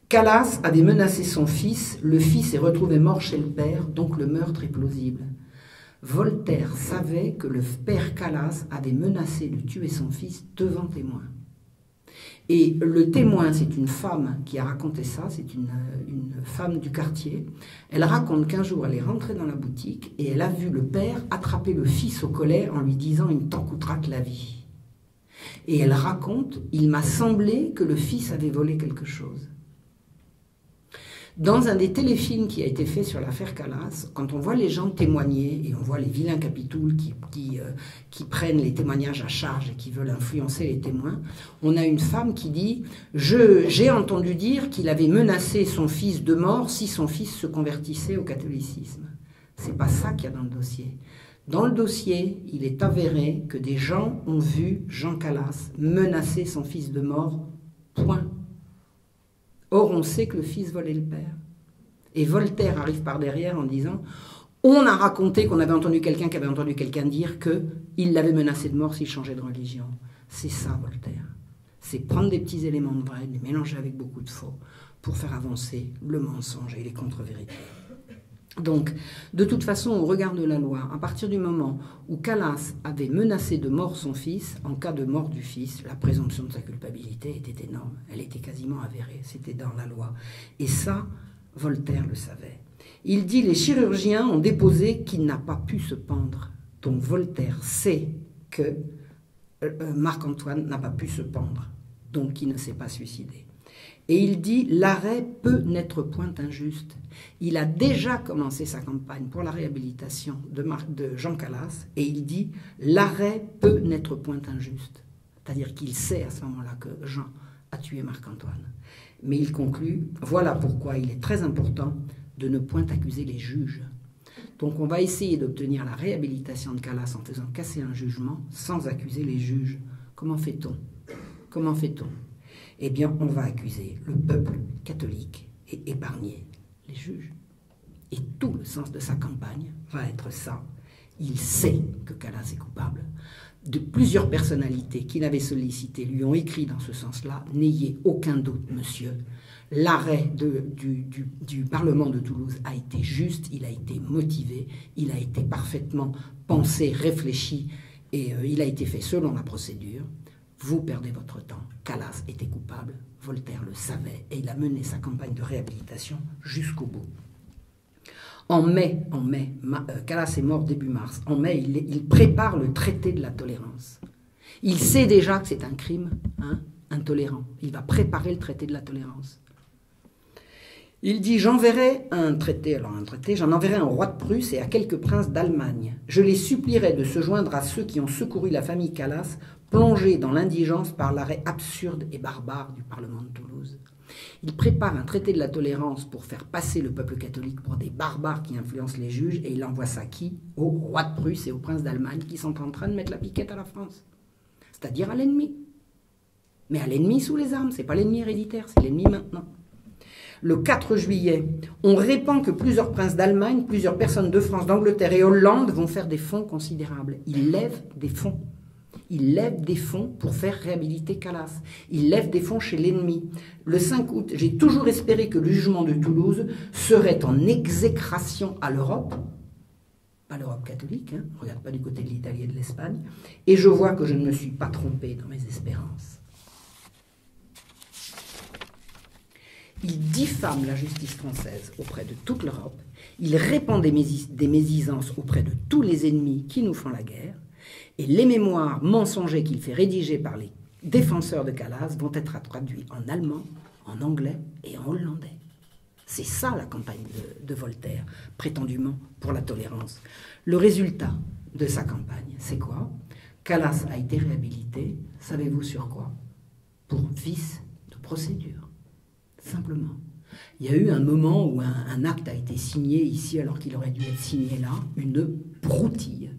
Calas avait menacé son fils, le fils est retrouvé mort chez le père, donc le meurtre est plausible. Voltaire savait que le père Calas avait menacé de tuer son fils devant témoin. Et le témoin, c'est une femme qui a raconté ça, c'est une femme du quartier. Elle raconte qu'un jour, elle est rentrée dans la boutique et elle a vu le père attraper le fils au collet en lui disant « il ne t'en coûtera que la vie ». Et elle raconte « il m'a semblé que le fils avait volé quelque chose ». Dans un des téléfilms qui a été fait sur l'affaire Calas, quand on voit les gens témoigner, et on voit les vilains capitouls qui prennent les témoignages à charge et qui veulent influencer les témoins, on a une femme qui dit « J'ai entendu dire qu'il avait menacé son fils de mort si son fils se convertissait au catholicisme. » C'est pas ça qu'il y a dans le dossier. Dans le dossier, il est avéré que des gens ont vu Jean Calas menacer son fils de mort, point. Or, on sait que le fils volait le père. Et Voltaire arrive par derrière en disant « On a raconté qu'on avait entendu quelqu'un qui avait entendu quelqu'un dire qu'il l'avait menacé de mort s'il changeait de religion. » C'est ça, Voltaire. C'est prendre des petits éléments de vrai, les mélanger avec beaucoup de faux, pour faire avancer le mensonge et les contre-vérités. Donc, de toute façon, au regard de la loi, à partir du moment où Calas avait menacé de mort son fils, en cas de mort du fils, la présomption de sa culpabilité était énorme. Elle était quasiment avérée, c'était dans la loi. Et ça, Voltaire le savait. Il dit « Les chirurgiens ont déposé qu'il n'a pas pu se pendre. » Donc Voltaire sait que Marc-Antoine n'a pas pu se pendre, donc il ne s'est pas suicidé. Et il dit « L'arrêt peut n'être point injuste ». Il a déjà commencé sa campagne pour la réhabilitation de Jean Calas et il dit « L'arrêt peut n'être point injuste ». C'est-à-dire qu'il sait à ce moment-là que Jean a tué Marc-Antoine. Mais il conclut « Voilà pourquoi il est très important de ne point accuser les juges ». Donc on va essayer d'obtenir la réhabilitation de Calas en faisant casser un jugement sans accuser les juges. Comment fait-on? Comment fait-on? Eh bien, on va accuser le peuple catholique et épargner les juges. Et tout le sens de sa campagne va être ça. Il sait que Calas est coupable. De plusieurs personnalités qui l'avaient sollicité lui ont écrit dans ce sens-là. N'ayez aucun doute, monsieur. L'arrêt du Parlement de Toulouse a été juste, il a été motivé, il a été parfaitement pensé, réfléchi, et il a été fait selon la procédure. Vous perdez votre temps. Calas était coupable, Voltaire le savait, et il a mené sa campagne de réhabilitation jusqu'au bout. En mai, Calas est mort début mars, en mai, il prépare le traité de la tolérance. Il sait déjà que c'est un crime intolérant. Il va préparer le traité de la tolérance. Il dit « J'enverrai un traité, j'en enverrai un roi de Prusse et à quelques princes d'Allemagne. Je les supplierai de se joindre à ceux qui ont secouru la famille Calas, plongée dans l'indigence par l'arrêt absurde et barbare du Parlement de Toulouse. » Il prépare un traité de la tolérance pour faire passer le peuple catholique pour des barbares qui influencent les juges, et il envoie ça qui? Au roi de Prusse et aux princes d'Allemagne qui sont en train de mettre la piquette à la France. C'est-à-dire à l'ennemi. Mais à l'ennemi sous les armes, c'est pas l'ennemi héréditaire, c'est l'ennemi maintenant. Le 4 juillet, on répand que plusieurs princes d'Allemagne, plusieurs personnes de France, d'Angleterre et Hollande vont faire des fonds considérables. Ils lèvent des fonds. Ils lèvent des fonds pour faire réhabiliter Calas. Ils lèvent des fonds chez l'ennemi. Le 5 août, j'ai toujours espéré que le jugement de Toulouse serait en exécration à l'Europe. Pas l'Europe catholique, on ne regarde pas du côté de l'Italie et de l'Espagne. Et je vois que je ne me suis pas trompé dans mes espérances. Il diffame la justice française auprès de toute l'Europe. Il répand des médisances auprès de tous les ennemis qui nous font la guerre. Et les mémoires mensongers qu'il fait rédiger par les défenseurs de Calas vont être traduits en allemand, en anglais et en hollandais. C'est ça la campagne de Voltaire, prétendument pour la tolérance. Le résultat de sa campagne, c'est quoi? Calas a été réhabilité, savez-vous sur quoi? Pour vice de procédure. Simplement. Il y a eu un moment où un acte a été signé ici alors qu'il aurait dû être signé là, une broutille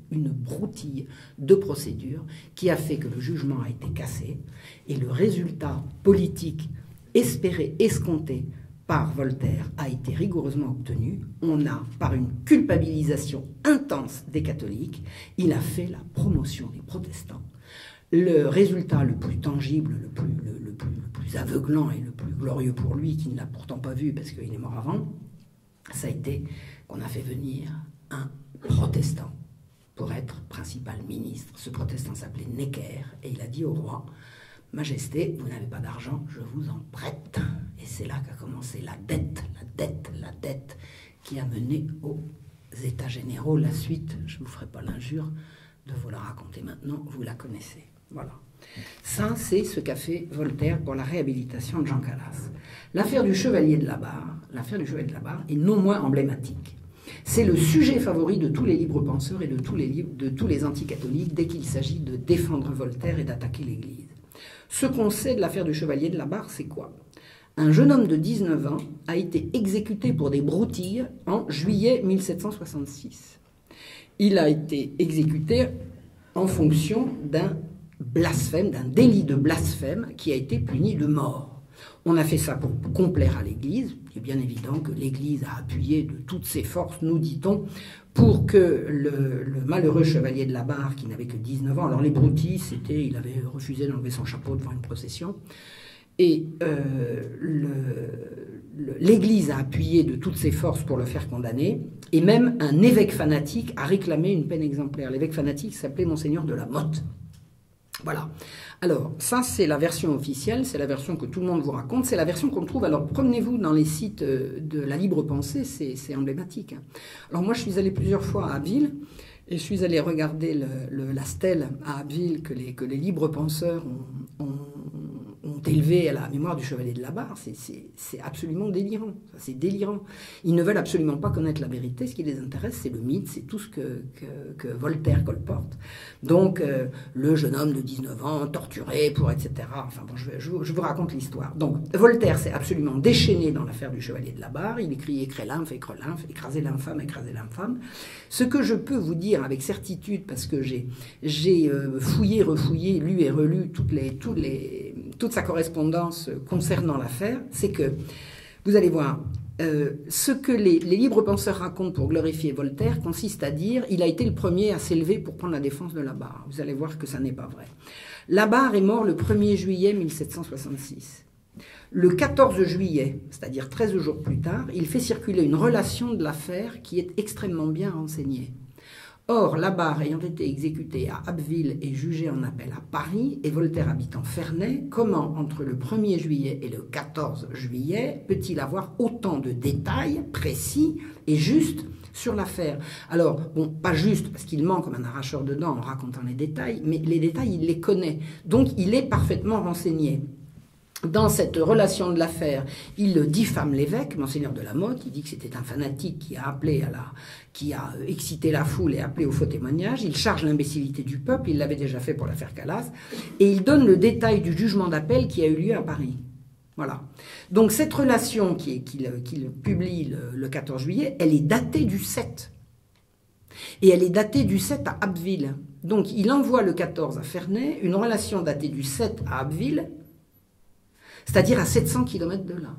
de procédure qui a fait que le jugement a été cassé et le résultat politique espéré, escompté par Voltaire a été rigoureusement obtenu. On a, par une culpabilisation intense des catholiques, il a fait la promotion des protestants. Le résultat le plus tangible, le plus aveuglant et le plus glorieux pour lui, qui ne l'a pourtant pas vu parce qu'il est mort avant, ça a été qu'on a fait venir un protestant pour être principal ministre. Ce protestant s'appelait Necker et il a dit au roi « Majesté, vous n'avez pas d'argent, je vous en prête ». Et c'est là qu'a commencé la dette qui a mené aux États généraux. La suite, je ne vous ferai pas l'injure de vous la raconter maintenant, vous la connaissez. Voilà. Ça, c'est ce qu'a fait Voltaire pour la réhabilitation de Jean Calas. L'affaire du Chevalier de la Barre est non moins emblématique. C'est le sujet favori de tous les libres penseurs et de tous les anticatholiques dès qu'il s'agit de défendre Voltaire et d'attaquer l'Église. Ce qu'on sait de l'affaire du Chevalier de la Barre, c'est quoi? Un jeune homme de 19 ans a été exécuté pour des broutilles en juillet 1766. Il a été exécuté en fonction d'un blasphème, d'un délit de blasphème qui a été puni de mort. On a fait ça pour complaire à l'Église. Il est bien évident que l'Église a appuyé de toutes ses forces, nous dit-on, pour que le malheureux Chevalier de la Barre, qui n'avait que 19 ans, alors les broutilles, c'était, il avait refusé d'enlever son chapeau devant une procession, et l'Église a appuyé de toutes ses forces pour le faire condamner, et même un évêque fanatique a réclamé une peine exemplaire. L'évêque fanatique s'appelait Monseigneur de la Motte. Voilà. Alors, ça, c'est la version officielle, c'est la version que tout le monde vous raconte, c'est la version qu'on trouve. Alors, promenez-vous dans les sites de la libre pensée, c'est emblématique. Alors, moi, je suis allé plusieurs fois à Abbeville, et je suis allé regarder la stèle à Abbeville que les libres penseurs ont élevé à la mémoire du Chevalier de la Barre. C'est absolument délirant. C'est délirant. Ils ne veulent absolument pas connaître la vérité. Ce qui les intéresse, c'est le mythe, c'est tout ce que Voltaire colporte. Donc, le jeune homme de 19 ans, torturé pour, etc. Enfin bon, je vous raconte l'histoire. Donc, Voltaire s'est absolument déchaîné dans l'affaire du Chevalier de la Barre. Il écrit « écrez lymphe, écrasez l'infâme, écrasez l'infâme ». Ce que je peux vous dire avec certitude, parce que j'ai fouillé, refouillé, lu et relu toute sa correspondance concernant l'affaire, c'est que, vous allez voir, ce que les libres penseurs racontent pour glorifier Voltaire consiste à dire il a été le premier à s'élever pour prendre la défense de la Barre. Vous allez voir que ça n'est pas vrai. La Barre est mort le 1er juillet 1766. Le 14 juillet, c'est-à-dire 13 jours plus tard, il fait circuler une relation de l'affaire qui est extrêmement bien renseignée. Or, la Barre ayant été exécutée à Abbeville et jugée en appel à Paris, et Voltaire habitant Ferney, comment, entre le 1er juillet et le 14 juillet, peut-il avoir autant de détails précis et justes sur l'affaire? Alors, bon, pas juste, parce qu'il ment comme un arracheur de dents en racontant les détails, mais les détails, il les connaît. Donc, il est parfaitement renseigné. Dans cette relation de l'affaire, il diffame l'évêque, Monseigneur de la Motte. Il dit que c'était un fanatique qui a excité la foule et appelé au faux témoignage. Il charge l'imbécilité du peuple, il l'avait déjà fait pour l'affaire Calas, et il donne le détail du jugement d'appel qui a eu lieu à Paris. Voilà. Donc cette relation qu'il publie le 14 juillet, elle est datée du 7. Et elle est datée du 7 à Abbeville. Donc il envoie le 14 à Ferney, une relation datée du 7 à Abbeville, c'est-à-dire à 700 km de là.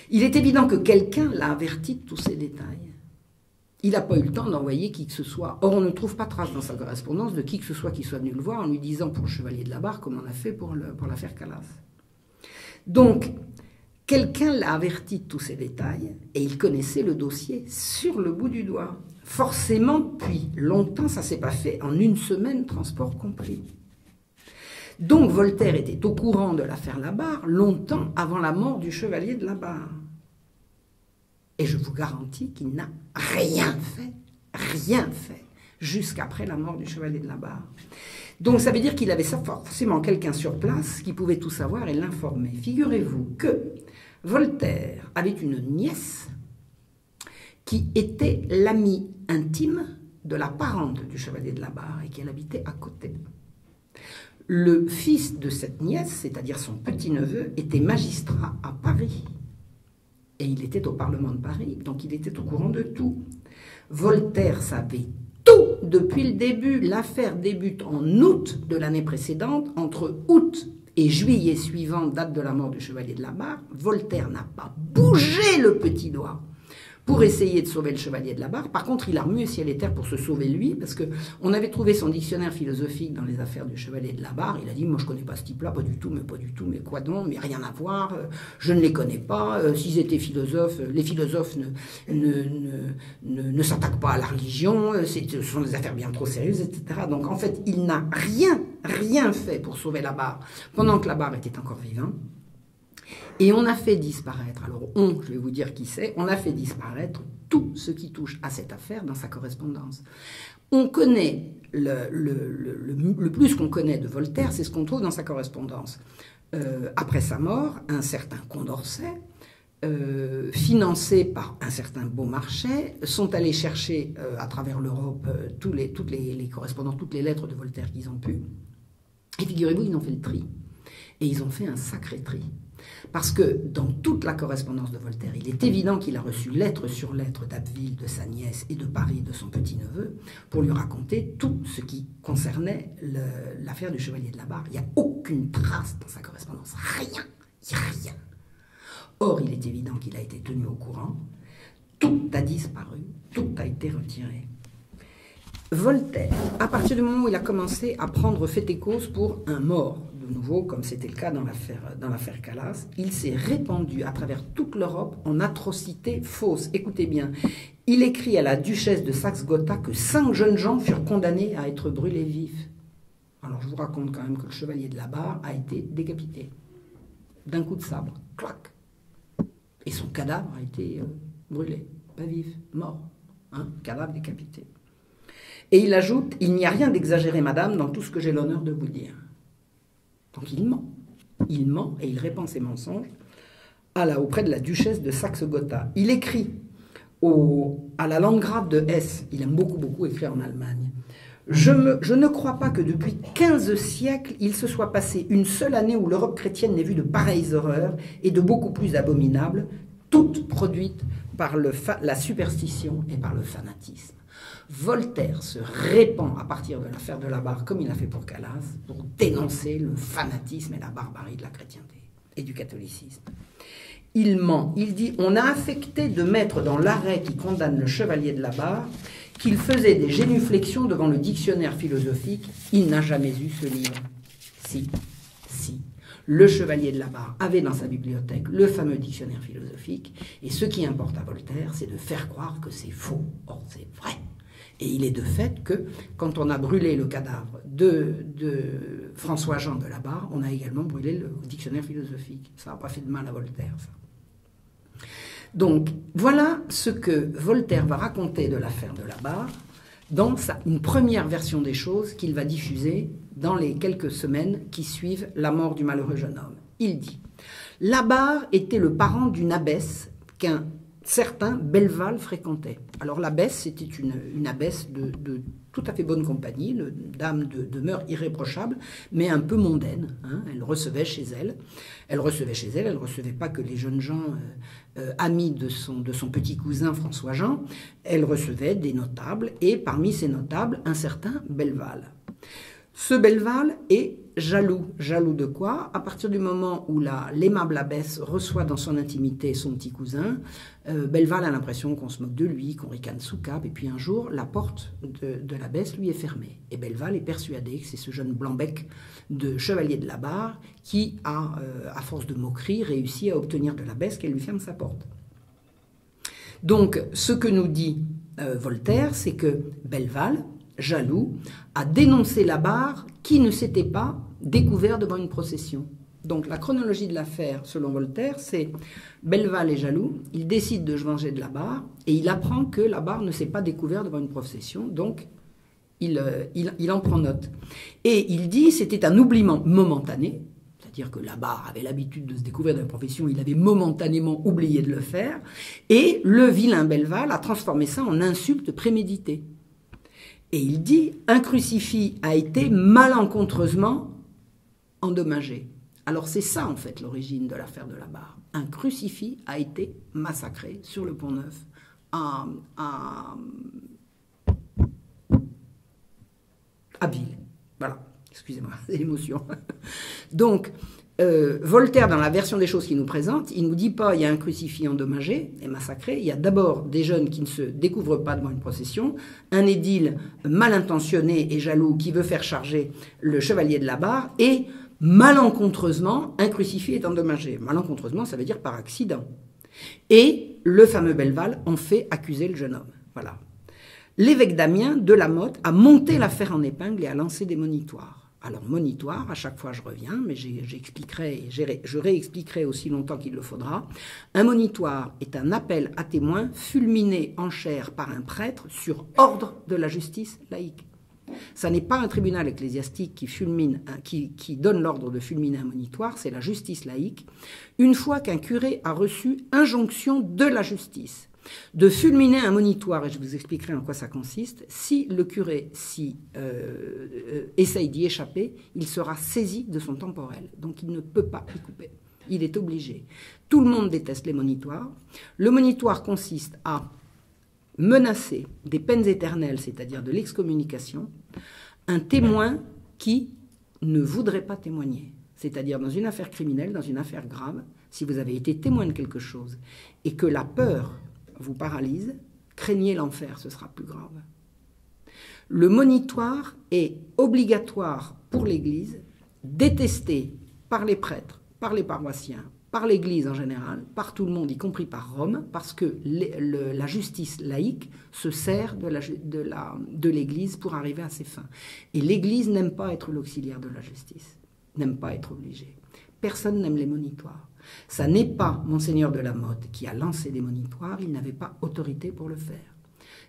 Il est évident que quelqu'un l'a averti de tous ces détails. Il n'a pas eu le temps d'envoyer qui que ce soit. Or, on ne trouve pas trace dans sa correspondance de qui que ce soit qui soit venu le voir en lui disant pour le Chevalier de la Barre comme on a fait pour l'affaire Calas. Donc, quelqu'un l'a averti de tous ces détails et il connaissait le dossier sur le bout du doigt. Forcément, depuis longtemps, ça ne s'est pas fait en une semaine, transport compris. Donc Voltaire était au courant de l'affaire Labarre longtemps avant la mort du Chevalier de la Barre. Et je vous garantis qu'il n'a rien fait, jusqu'après la mort du Chevalier de la Barre. Donc ça veut dire qu'il avait forcément quelqu'un sur place qui pouvait tout savoir et l'informer. Figurez-vous que Voltaire avait une nièce qui était l'amie intime de la parente du Chevalier de la Barre et qu'elle habitait à côté. Le fils de cette nièce, c'est-à-dire son petit-neveu, était magistrat à Paris. Et il était au Parlement de Paris, donc il était au courant de tout. Voltaire savait tout depuis le début. L'affaire débute en août de l'année précédente. Entre août et juillet suivant, date de la mort du Chevalier de la Barre, Voltaire n'a pas bougé le petit doigt pour essayer de sauver le Chevalier de la Barre. Par contre, il a remué ciel et terre pour se sauver lui, parce qu'on avait trouvé son dictionnaire philosophique dans les affaires du Chevalier de la Barre. Il a dit, moi je ne connais pas ce type-là, pas du tout, mais quoi donc, mais rien à voir, je ne les connais pas, s'ils étaient philosophes, les philosophes ne s'attaquent pas à la religion, ce sont des affaires bien trop sérieuses, etc. Donc en fait, il n'a rien fait pour sauver la Barre, pendant que la Barre était encore vivant. Et on a fait disparaître, alors je vais vous dire qui c'est, on a fait disparaître tout ce qui touche à cette affaire dans sa correspondance. On connaît, le plus qu'on connaît de Voltaire, c'est ce qu'on trouve dans sa correspondance. Après sa mort, un certain Condorcet, financés par un certain Beaumarchais, sont allés chercher à travers l'Europe toutes les correspondances, toutes les lettres de Voltaire qu'ils ont pu. Et figurez-vous, ils ont fait le tri. Et ils ont fait un sacré tri. Parce que dans toute la correspondance de Voltaire, il est évident qu'il a reçu lettre sur lettre d'Abbeville, de sa nièce et de Paris, de son petit-neveu, pour lui raconter tout ce qui concernait l'affaire du Chevalier de la Barre. Il n'y a aucune trace dans sa correspondance. Rien. Il n'y a rien. Or, il est évident qu'il a été tenu au courant. Tout a disparu. Tout a été retiré. Voltaire, à partir du moment où il a commencé à prendre fait et cause pour un mort, de nouveau, comme c'était le cas dans l'affaire Calas, il s'est répandu à travers toute l'Europe en atrocités fausses. Écoutez bien, il écrit à la duchesse de Saxe-Gotha que 5 jeunes gens furent condamnés à être brûlés vifs. Alors je vous raconte quand même que le chevalier de la Barre a été décapité d'un coup de sabre, clac. Et son cadavre a été brûlé, pas vif, mort, hein, cadavre décapité. Et il ajoute, il n'y a rien d'exagéré, madame, dans tout ce que j'ai l'honneur de vous dire. Donc il ment. Il ment et il répand ses mensonges auprès de la duchesse de Saxe-Gotha. Il écrit à la landgrave de Hesse, il aime beaucoup écrire en Allemagne, je ne crois pas que depuis 15 siècles, il se soit passé une seule année où l'Europe chrétienne n'ait vu de pareilles horreurs et de beaucoup plus abominables, toutes produites par la superstition et par le fanatisme. Voltaire se répand à partir de l'affaire de la Barre, comme il a fait pour Calas, pour dénoncer le fanatisme et la barbarie de la chrétienté et du catholicisme. Il ment. Il dit « On a affecté de mettre dans l'arrêt qui condamne le chevalier de la Barre qu'il faisait des génuflexions devant le dictionnaire philosophique. Il n'a jamais eu ce livre. » Si. Le chevalier de la Barre avait dans sa bibliothèque le fameux dictionnaire philosophique, et ce qui importe à Voltaire, c'est de faire croire que c'est faux. Or, c'est vrai. Et il est de fait que, quand on a brûlé le cadavre de François-Jean de la Barre, on a également brûlé le dictionnaire philosophique. Ça n'a pas fait de mal à Voltaire, ça. Donc, voilà ce que Voltaire va raconter de l'affaire de la Barre dans une première version des choses qu'il va diffuser dans les quelques semaines qui suivent la mort du malheureux jeune homme. Il dit « La Barre était le parent d'une abbesse qu'un certain Belval fréquentait. » Alors l'abbesse, c'était une abbesse de tout à fait bonne compagnie, une dame de mœurs irréprochables, mais un peu mondaine. Hein. Elle recevait chez elle. Elle recevait pas que les jeunes gens amis de son petit cousin François-Jean. Elle recevait des notables, et parmi ces notables, un certain Belval. Ce Belval est jaloux. Jaloux de quoi? À partir du moment où l'aimable abbesse reçoit dans son intimité son petit cousin, Belval a l'impression qu'on se moque de lui, qu'on ricane sous cap, et puis un jour, la porte de l'abbesse lui est fermée. Et Belval est persuadé que c'est ce jeune blanc-bec de chevalier de la Barre qui a, à force de moquerie, réussi à obtenir de l'abbesse qu'elle lui ferme sa porte. Donc, ce que nous dit Voltaire, c'est que Belval, jaloux, a dénoncé la Barre qui ne s'était pas découvert devant une procession. Donc la chronologie de l'affaire, selon Voltaire, c'est Belval est jaloux, il décide de se venger de la Barre, et il apprend que la Barre ne s'est pas découvert devant une procession, donc il en prend note. Et il dit c'était un oubli momentané, c'est-à-dire que la Barre avait l'habitude de se découvrir dans une profession, il avait momentanément oublié de le faire, et le vilain Belval a transformé ça en insulte préméditée. Et il dit un crucifix a été malencontreusement endommagé. Alors c'est ça en fait l'origine de l'affaire de la Barre. Un crucifix a été massacré sur le Pont-Neuf à Abbeville. Voilà, excusez-moi, c'est l'émotion. Donc Voltaire, dans la version des choses qu'il nous présente, il ne nous dit pas il y a un crucifix endommagé et massacré, il y a d'abord des jeunes qui ne se découvrent pas devant une procession, un édile mal intentionné et jaloux qui veut faire charger le chevalier de la Barre, et malencontreusement, un crucifix est endommagé. Malencontreusement, ça veut dire par accident. Et le fameux Belval en fait accuser le jeune homme. Voilà. L'évêque d'Amiens, de la Motte, a monté l'affaire en épingle et a lancé des monitoires. Alors, monitoire, à chaque fois je reviens, mais je réexpliquerai aussi longtemps qu'il le faudra. Un monitoire est un appel à témoins fulminé en chair par un prêtre sur ordre de la justice laïque. Ça n'est pas un tribunal ecclésiastique qui donne l'ordre de fulminer un monitoire, c'est la justice laïque. Une fois qu'un curé a reçu injonction de la justice de fulminer un monitoire, et je vous expliquerai en quoi ça consiste, si le curé essaye d'y échapper, il sera saisi de son temporel. Donc il ne peut pas y couper. Il est obligé. Tout le monde déteste les monitoires. Le monitoire consiste à menacer des peines éternelles, c'est-à-dire de l'excommunication, un témoin qui ne voudrait pas témoigner. C'est-à-dire dans une affaire criminelle, dans une affaire grave, si vous avez été témoin de quelque chose et que la peur vous paralyse, craignez l'enfer, ce sera plus grave. Le monitoire est obligatoire pour l'Église, détesté par les prêtres, par les paroissiens, par l'Église en général, par tout le monde, y compris par Rome, parce que la justice laïque se sert de l'Église pour arriver à ses fins. Et l'Église n'aime pas être l'auxiliaire de la justice, n'aime pas être obligée. Personne n'aime les monitoires. Ça n'est pas Monseigneur de la Motte qui a lancé des monitoires, il n'avait pas autorité pour le faire.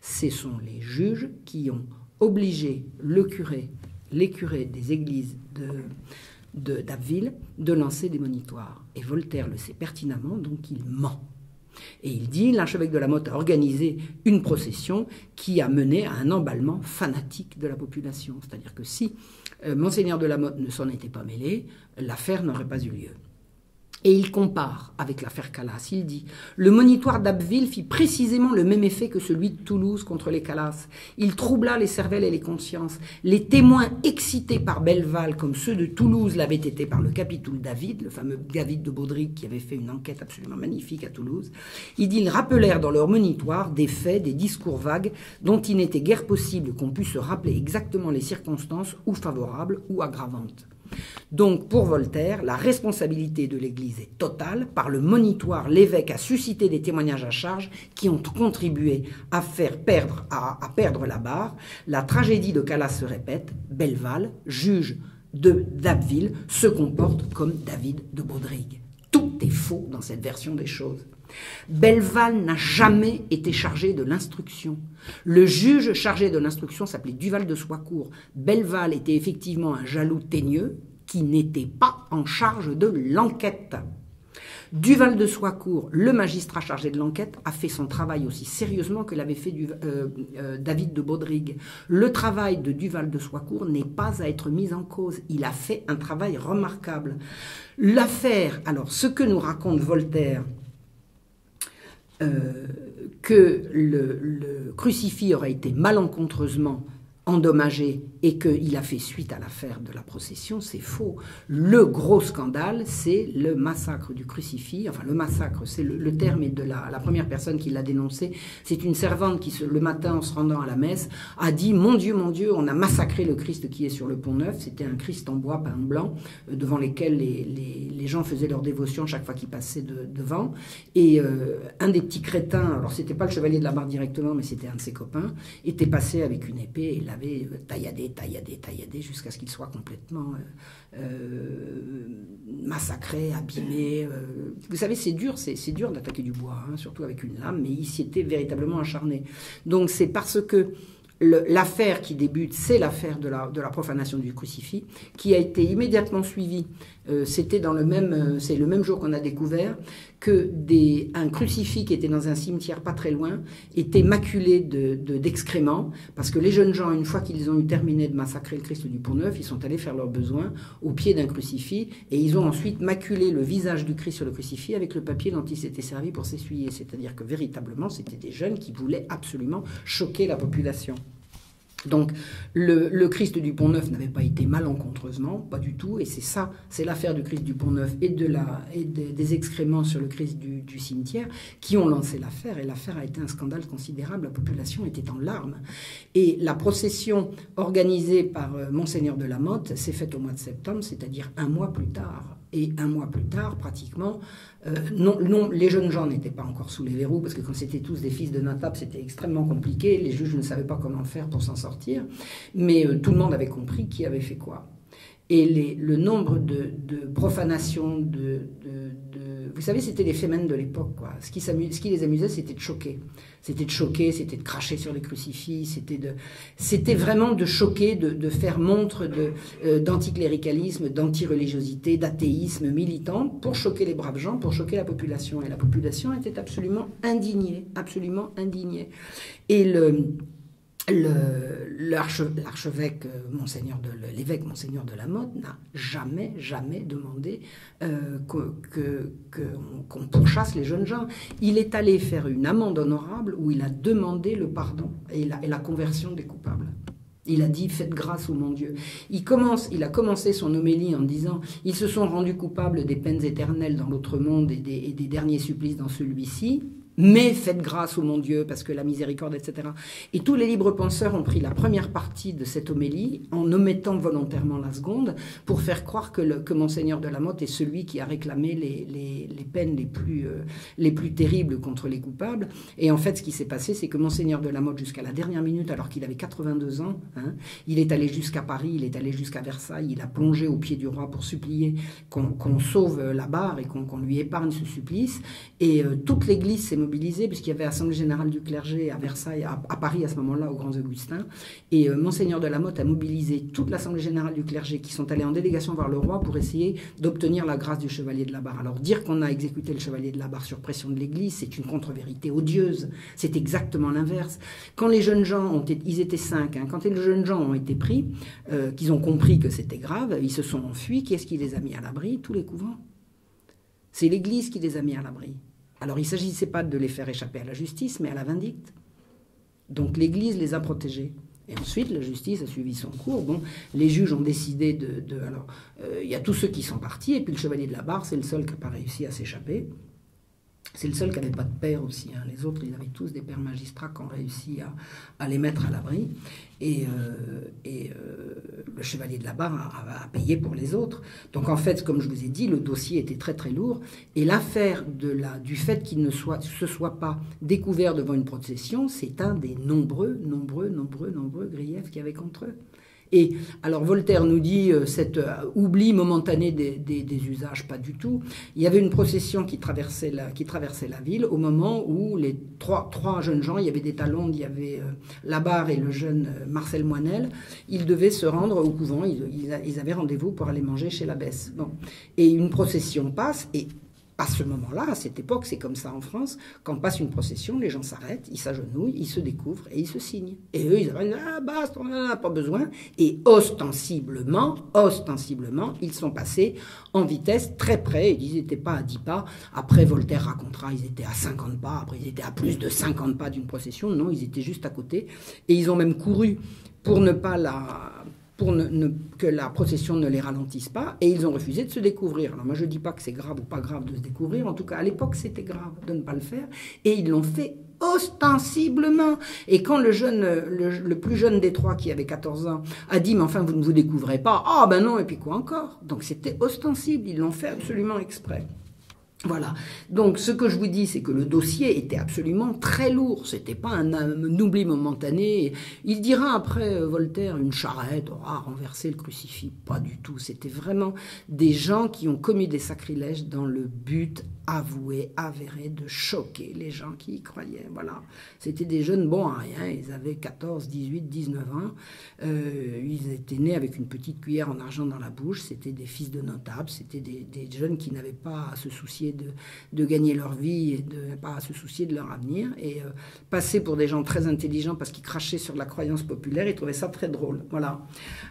Ce sont les juges qui ont obligé les curés des églises d'Abbeville de lancer des monitoires. Et Voltaire le sait pertinemment, donc il ment. Et il dit, l'archevêque de la Motte a organisé une procession qui a mené à un emballement fanatique de la population. C'est-à-dire que si Monseigneur de la Motte ne s'en était pas mêlé, l'affaire n'aurait pas eu lieu. Et il compare avec l'affaire Calas. Il dit « Le monitoire d'Abbeville fit précisément le même effet que celui de Toulouse contre les Calas. Il troubla les cervelles et les consciences. Les témoins excités par Belleval, comme ceux de Toulouse l'avaient été par le capitoul David, le fameux David de Baudric qui avait fait une enquête absolument magnifique à Toulouse. Il dit « Ils rappelèrent dans leur monitoire des faits, des discours vagues, dont il n'était guère possible qu'on puisse se rappeler exactement les circonstances, ou favorables ou aggravantes. » Donc, pour Voltaire, la responsabilité de l'Église est totale. Par le monitoire, l'évêque a suscité des témoignages à charge qui ont contribué à perdre la barre. La tragédie de Calas se répète. Belleval, juge d'Abbeville, se comporte comme David de Baudric. Tout est faux dans cette version des choses. Belleval n'a jamais été chargé de l'instruction. Le juge chargé de l'instruction s'appelait Duval de Soicourt. Belleval était effectivement un jaloux teigneux qui n'était pas en charge de l'enquête. Duval de Soicourt, le magistrat chargé de l'enquête, a fait son travail aussi sérieusement que l'avait fait David de Baudric. Le travail de Duval de Soicourt n'est pas à être mis en cause. Il a fait un travail remarquable. L'affaire, alors ce que nous raconte Voltaire, que le crucifix aurait été malencontreusement endommagé et qu'il a fait suite à l'affaire de la procession, c'est faux. Le gros scandale, c'est le massacre du crucifix. Enfin, le massacre, c'est le terme est de la première personne qui l'a dénoncé. C'est une servante qui, le matin, en se rendant à la messe, a dit « Mon Dieu, on a massacré le Christ qui est sur le Pont-Neuf ». C'était un Christ en bois peint blanc, devant lesquels les gens faisaient leur dévotion chaque fois qu'ils passaient devant. Et un des petits crétins, alors c'était pas le chevalier de la Barre directement, mais c'était un de ses copains, était passé avec une épée et l'avait tailladé jusqu'à ce qu'il soit complètement massacré, abîmé. Vous savez, c'est dur d'attaquer du bois, hein, surtout avec une lame, mais il s'y était véritablement acharné. Donc c'est parce que l'affaire qui débute, c'est l'affaire de la profanation du crucifix, qui a été immédiatement suivie. C'est le même jour qu'on a découvert que un crucifix qui était dans un cimetière pas très loin était maculé d'excréments, parce que les jeunes gens, une fois qu'ils ont eu terminé de massacrer le Christ du Pont-Neuf, ils sont allés faire leurs besoins au pied d'un crucifix, et ils ont ensuite maculé le visage du Christ sur le crucifix avec le papier dont il s'était servi pour s'essuyer. C'est-à-dire que véritablement, c'était des jeunes qui voulaient absolument choquer la population. Donc, le Christ du Pont-Neuf n'avait pas été malencontreusement, pas du tout, et c'est l'affaire du Christ du Pont-Neuf et des excréments sur le Christ du cimetière qui ont lancé l'affaire, et l'affaire a été un scandale considérable, la population était en larmes. Et la procession organisée par Monseigneur de la Motte s'est faite au mois de septembre, c'est-à-dire un mois plus tard. Et un mois plus tard, pratiquement, les jeunes gens n'étaient pas encore sous les verrous, parce que quand c'était tous des fils de notables, c'était extrêmement compliqué. Les juges ne savaient pas comment faire pour s'en sortir. Mais tout le monde avait compris qui avait fait quoi. Et le nombre de profanations, vous savez, c'était les fémènes de l'époque, quoi. Ce qui les amusait, c'était de choquer. C'était de choquer, c'était de cracher sur les crucifix, c'était vraiment de choquer, de faire montre d'anticléricalisme, d'antireligiosité, d'athéisme militant pour choquer les braves gens, pour choquer la population. Et la population était absolument indignée, absolument indignée. Et l'archevêque, l'évêque Monseigneur de la Motte n'a jamais demandé qu'on pourchasse les jeunes gens. Il est allé faire une amende honorable où il a demandé le pardon et la conversion des coupables. Il a dit « Faites grâce au mon Dieu ». Il a commencé son homélie en disant « Ils se sont rendus coupables des peines éternelles dans l'autre monde et des derniers supplices dans celui-ci ». Mais faites grâce au mon Dieu, parce que la miséricorde, etc. Et tous les libres penseurs ont pris la première partie de cette homélie, en omettant volontairement la seconde, pour faire croire que Monseigneur de la Motte est celui qui a réclamé les peines les plus terribles contre les coupables. Et en fait, ce qui s'est passé, c'est que Monseigneur de la Motte, jusqu'à la dernière minute, alors qu'il avait 82 ans, il est allé jusqu'à Paris, il est allé jusqu'à Versailles, il a plongé au pied du roi pour supplier qu'on sauve la barre et qu'on lui épargne ce supplice. Et toute l'Église s'est mobilisé, puisqu'il y avait Assemblée générale du clergé à Versailles, à Paris à ce moment-là, aux Grands Augustins. Et Monseigneur de la Motte a mobilisé toute l'Assemblée générale du clergé qui sont allés en délégation voir le roi pour essayer d'obtenir la grâce du chevalier de la barre. Alors dire qu'on a exécuté le chevalier de la barre sur pression de l'Église, c'est une contre-vérité odieuse. C'est exactement l'inverse. Quand les jeunes gens ils étaient 5, quand les jeunes gens ont été pris, qu'ils ont compris que c'était grave, ils se sont enfuis. Qui est-ce qui les a mis à l'abri? Tous les couvents. C'est l'Église qui les a mis à l'abri. Alors, il ne s'agissait pas de les faire échapper à la justice, mais à la vindicte. Donc, l'Église les a protégés. Et ensuite, la justice a suivi son cours. Bon, les juges ont décidé alors, il y a tous ceux qui sont partis, et puis le chevalier de la barre, c'est le seul qui n'a pas réussi à s'échapper. C'est le seul qui n'avait pas de père aussi. Les autres, ils avaient tous des pères magistrats qui ont réussi à les mettre à l'abri. Et le chevalier de la barre a payé pour les autres. Donc en fait, comme je vous ai dit, le dossier était très très lourd. Et l'affaire du fait qu'il ne se soit pas découvert devant une procession, c'est un des nombreux griefs qu'il y avait contre eux. Et alors Voltaire nous dit cet oubli momentané des usages, pas du tout. Il y avait une procession qui traversait la ville au moment où les trois jeunes gens, il y avait des Talondes, il y avait Labarre et le jeune Marcel Moinel, ils devaient se rendre au couvent, ils avaient rendez-vous pour aller manger chez l'abbesse. Bon. Et une procession passe et à ce moment-là, à cette époque, c'est comme ça en France, quand passe une procession, les gens s'arrêtent, ils s'agenouillent, ils se découvrent et ils se signent. Et eux, ils disent « Ah, basta, on n'en a pas besoin ». Et ostensiblement, ils sont passés en vitesse très près. Ils n'étaient pas à 10 pas. Après, Voltaire racontera, ils étaient à 50 pas. Après, ils étaient à plus de 50 pas d'une procession. Non, ils étaient juste à côté. Et ils ont même couru pour ne pas que la procession ne les ralentisse pas, et ils ont refusé de se découvrir. Alors moi je ne dis pas que c'est grave ou pas grave de se découvrir, en tout cas à l'époque c'était grave de ne pas le faire, et ils l'ont fait ostensiblement. Et quand le plus jeune des trois, qui avait 14 ans, a dit « Mais enfin, vous ne vous découvrez pas ?» « Ah ben non, et puis quoi encore ?» Donc c'était ostensible, ils l'ont fait absolument exprès. Voilà. Donc, ce que je vous dis, c'est que le dossier était absolument très lourd. C'était pas un oubli momentané. Il dira après, Voltaire, une charrette aura renversé le crucifix. Pas du tout. C'était vraiment des gens qui ont commis des sacrilèges dans le but avoué, avéré, de choquer les gens qui y croyaient. Voilà. C'était des jeunes bons à rien. Ils avaient 14, 18, 19 ans. Ils étaient nés avec une petite cuillère en argent dans la bouche. C'était des fils de notables. C'était des jeunes qui n'avaient pas à se soucier de gagner leur vie et de pas à se soucier de leur avenir, et passer pour des gens très intelligents parce qu'ils crachaient sur la croyance populaire, ils trouvaient ça très drôle. Voilà.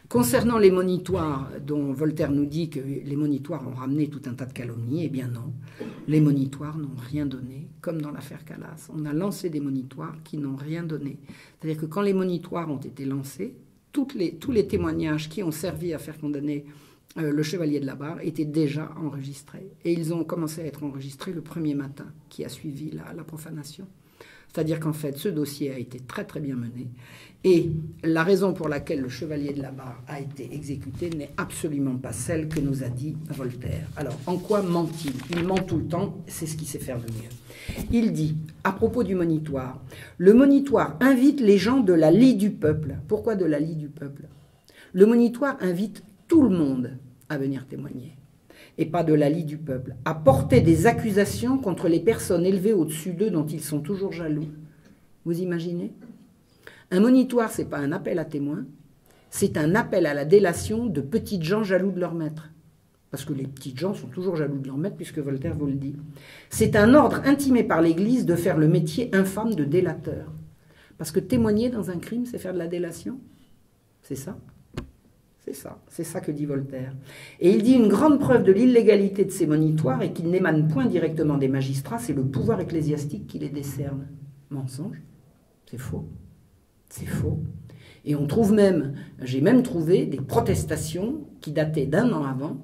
Concernant les monitoires, dont Voltaire nous dit que les monitoires ont ramené tout un tas de calomnies, eh bien non, les monitoires n'ont rien donné, comme dans l'affaire Calas. On a lancé des monitoires qui n'ont rien donné. C'est-à-dire que quand les monitoires ont été lancés, tous les témoignages qui ont servi à faire condamner le chevalier de la barre étaient déjà enregistrés. Et ils ont commencé à être enregistrés le premier matin qui a suivi la profanation. C'est-à-dire qu'en fait, ce dossier a été très très bien mené. Et la raison pour laquelle le chevalier de la barre a été exécuté n'est absolument pas celle que nous a dit Voltaire. Alors, en quoi ment-il? Il ment tout le temps, c'est ce qu'il sait faire de mieux. Il dit, à propos du monitoire, le monitoire invite les gens de la lie du peuple. Pourquoi de la lie du peuple? Le monitoire invite tout le monde à venir témoigner, et pas de la lie du peuple, à porter des accusations contre les personnes élevées au-dessus d'eux dont ils sont toujours jaloux. Vous imaginez? Un monitoire, ce n'est pas un appel à témoins, c'est un appel à la délation de petites gens jaloux de leur maître. Parce que les petites gens sont toujours jaloux de leur maître, puisque Voltaire vous le dit. C'est un ordre intimé par l'Église de faire le métier infâme de délateur. Parce que témoigner dans un crime, c'est faire de la délation. C'est ça. C'est ça que dit Voltaire. Et il dit une grande preuve de l'illégalité de ces monitoires et qu'ils n'émanent point directement des magistrats, c'est le pouvoir ecclésiastique qui les décerne. Mensonge. C'est faux. C'est faux. Et on trouve même, j'ai même trouvé des protestations qui dataient d'1 an avant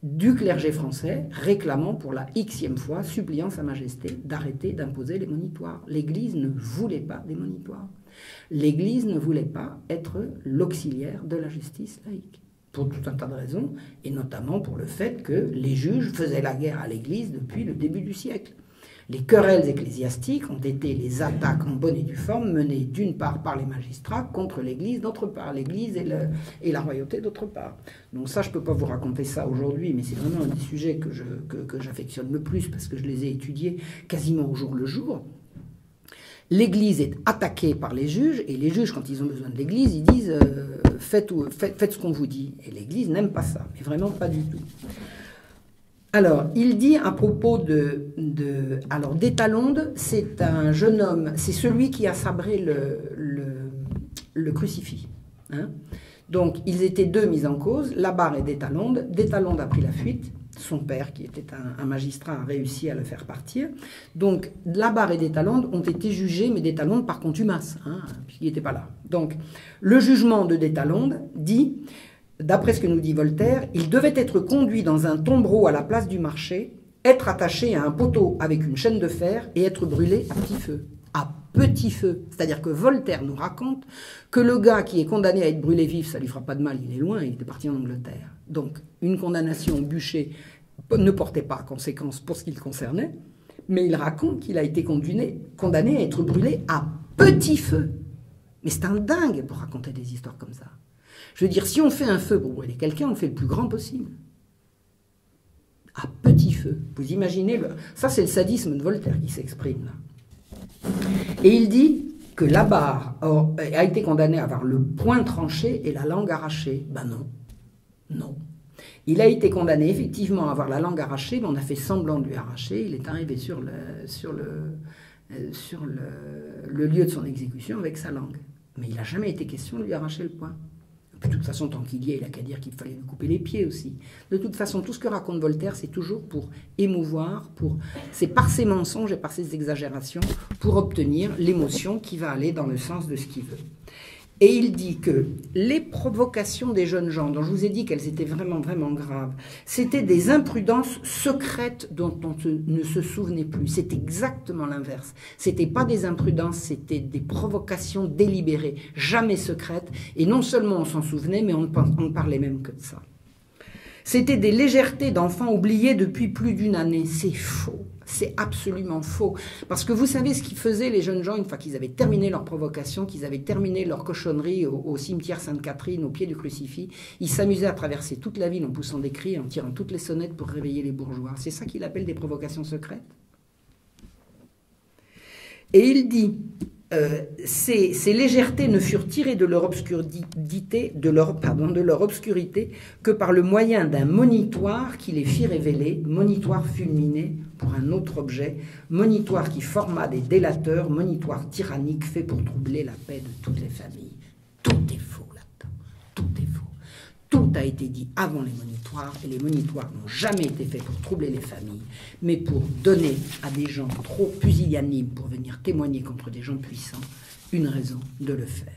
du clergé français réclamant pour la xème fois, suppliant Sa Majesté d'arrêter d'imposer les monitoires. L'Église ne voulait pas des monitoires. L'Église ne voulait pas être l'auxiliaire de la justice laïque, pour tout un tas de raisons, et notamment pour le fait que les juges faisaient la guerre à l'Église depuis le début du siècle. Les querelles ecclésiastiques ont été les attaques en bonne et due forme menées d'une part par les magistrats contre l'Église, d'autre part l'Église et la royauté d'autre part. Donc ça, je ne peux pas vous raconter ça aujourd'hui, mais c'est vraiment un des sujets que j'affectionne le plus parce que je les ai étudiés quasiment au jour le jour. L'Église est attaquée par les juges, et les juges, quand ils ont besoin de l'Église, ils disent faites ce qu'on vous dit. Et l'Église n'aime pas ça, mais vraiment pas du tout. Alors, il dit à propos alors, d'Étalonde, c'est un jeune homme, c'est celui qui a sabré le crucifix. Hein. Donc, ils étaient 2 mis en cause, Labarre et d'Étalonde. D'Étalonde a pris la fuite. Son père, qui était un magistrat, a réussi à le faire partir. Donc, Labarre et d'Étalonde ont été jugés, mais d'Étalonde par contumace, hein, puisqu'il n'était pas là. Donc, le jugement de d'Étalonde dit, d'après ce que nous dit Voltaire, il devait être conduit dans un tombereau à la place du marché, être attaché à un poteau avec une chaîne de fer et être brûlé à petit feu. À petit feu. C'est-à-dire que Voltaire nous raconte que le gars qui est condamné à être brûlé vif, ça ne lui fera pas de mal, il est loin, il était parti en Angleterre. Donc, une condamnation bûchée ne portait pas conséquence pour ce qu'il concernait, mais il raconte qu'il a été condamné à être brûlé à petit feu. Mais c'est un dingue pour raconter des histoires comme ça. Je veux dire, si on fait un feu pour brûler quelqu'un, on le fait le plus grand possible. À petit feu. Vous imaginez, ça c'est le sadisme de Voltaire qui s'exprime là. Et il dit que Labarre a été condamné à avoir le poing tranché et la langue arrachée. Ben non. Non. Il a été condamné effectivement à avoir la langue arrachée, mais on a fait semblant de lui arracher. Il est arrivé sur le lieu de son exécution avec sa langue. Mais il n'a jamais été question de lui arracher le poing. De toute façon, tant qu'il y est, il n'a qu'à dire qu'il fallait lui couper les pieds aussi. De toute façon, tout ce que raconte Voltaire, c'est toujours pour émouvoir, c'est par ses mensonges et par ses exagérations, pour obtenir l'émotion qui va aller dans le sens de ce qu'il veut. Et il dit que les provocations des jeunes gens, dont je vous ai dit qu'elles étaient vraiment, vraiment graves, c'était des imprudences secrètes dont on ne se souvenait plus. C'est exactement l'inverse. C'était pas des imprudences, c'était des provocations délibérées, jamais secrètes. Et non seulement on s'en souvenait, mais on ne parlait même que de ça. C'était des légèretés d'enfants oubliés depuis plus d'1 année. C'est faux. C'est absolument faux. Parce que vous savez ce qu'ils faisaient, les jeunes gens, une fois qu'ils avaient terminé leur provocation, qu'ils avaient terminé leur cochonnerie au cimetière Sainte-Catherine, au pied du crucifix, ils s'amusaient à traverser toute la ville en poussant des cris, en tirant toutes les sonnettes pour réveiller les bourgeois. C'est ça qu'il appelle des provocations secrètes. Et il dit... ces légèretés ne furent tirées de leur obscurité, de leur obscurité que par le moyen d'un monitoire qui les fit révéler, monitoire fulminé pour un autre objet, monitoire qui forma des délateurs, monitoire tyrannique fait pour troubler la paix de toutes les familles. Tout est faux là-dedans, tout est faux. Tout a été dit avant les monitoires, et les monitoires n'ont jamais été faits pour troubler les familles, mais pour donner à des gens trop pusillanimes pour venir témoigner contre des gens puissants une raison de le faire.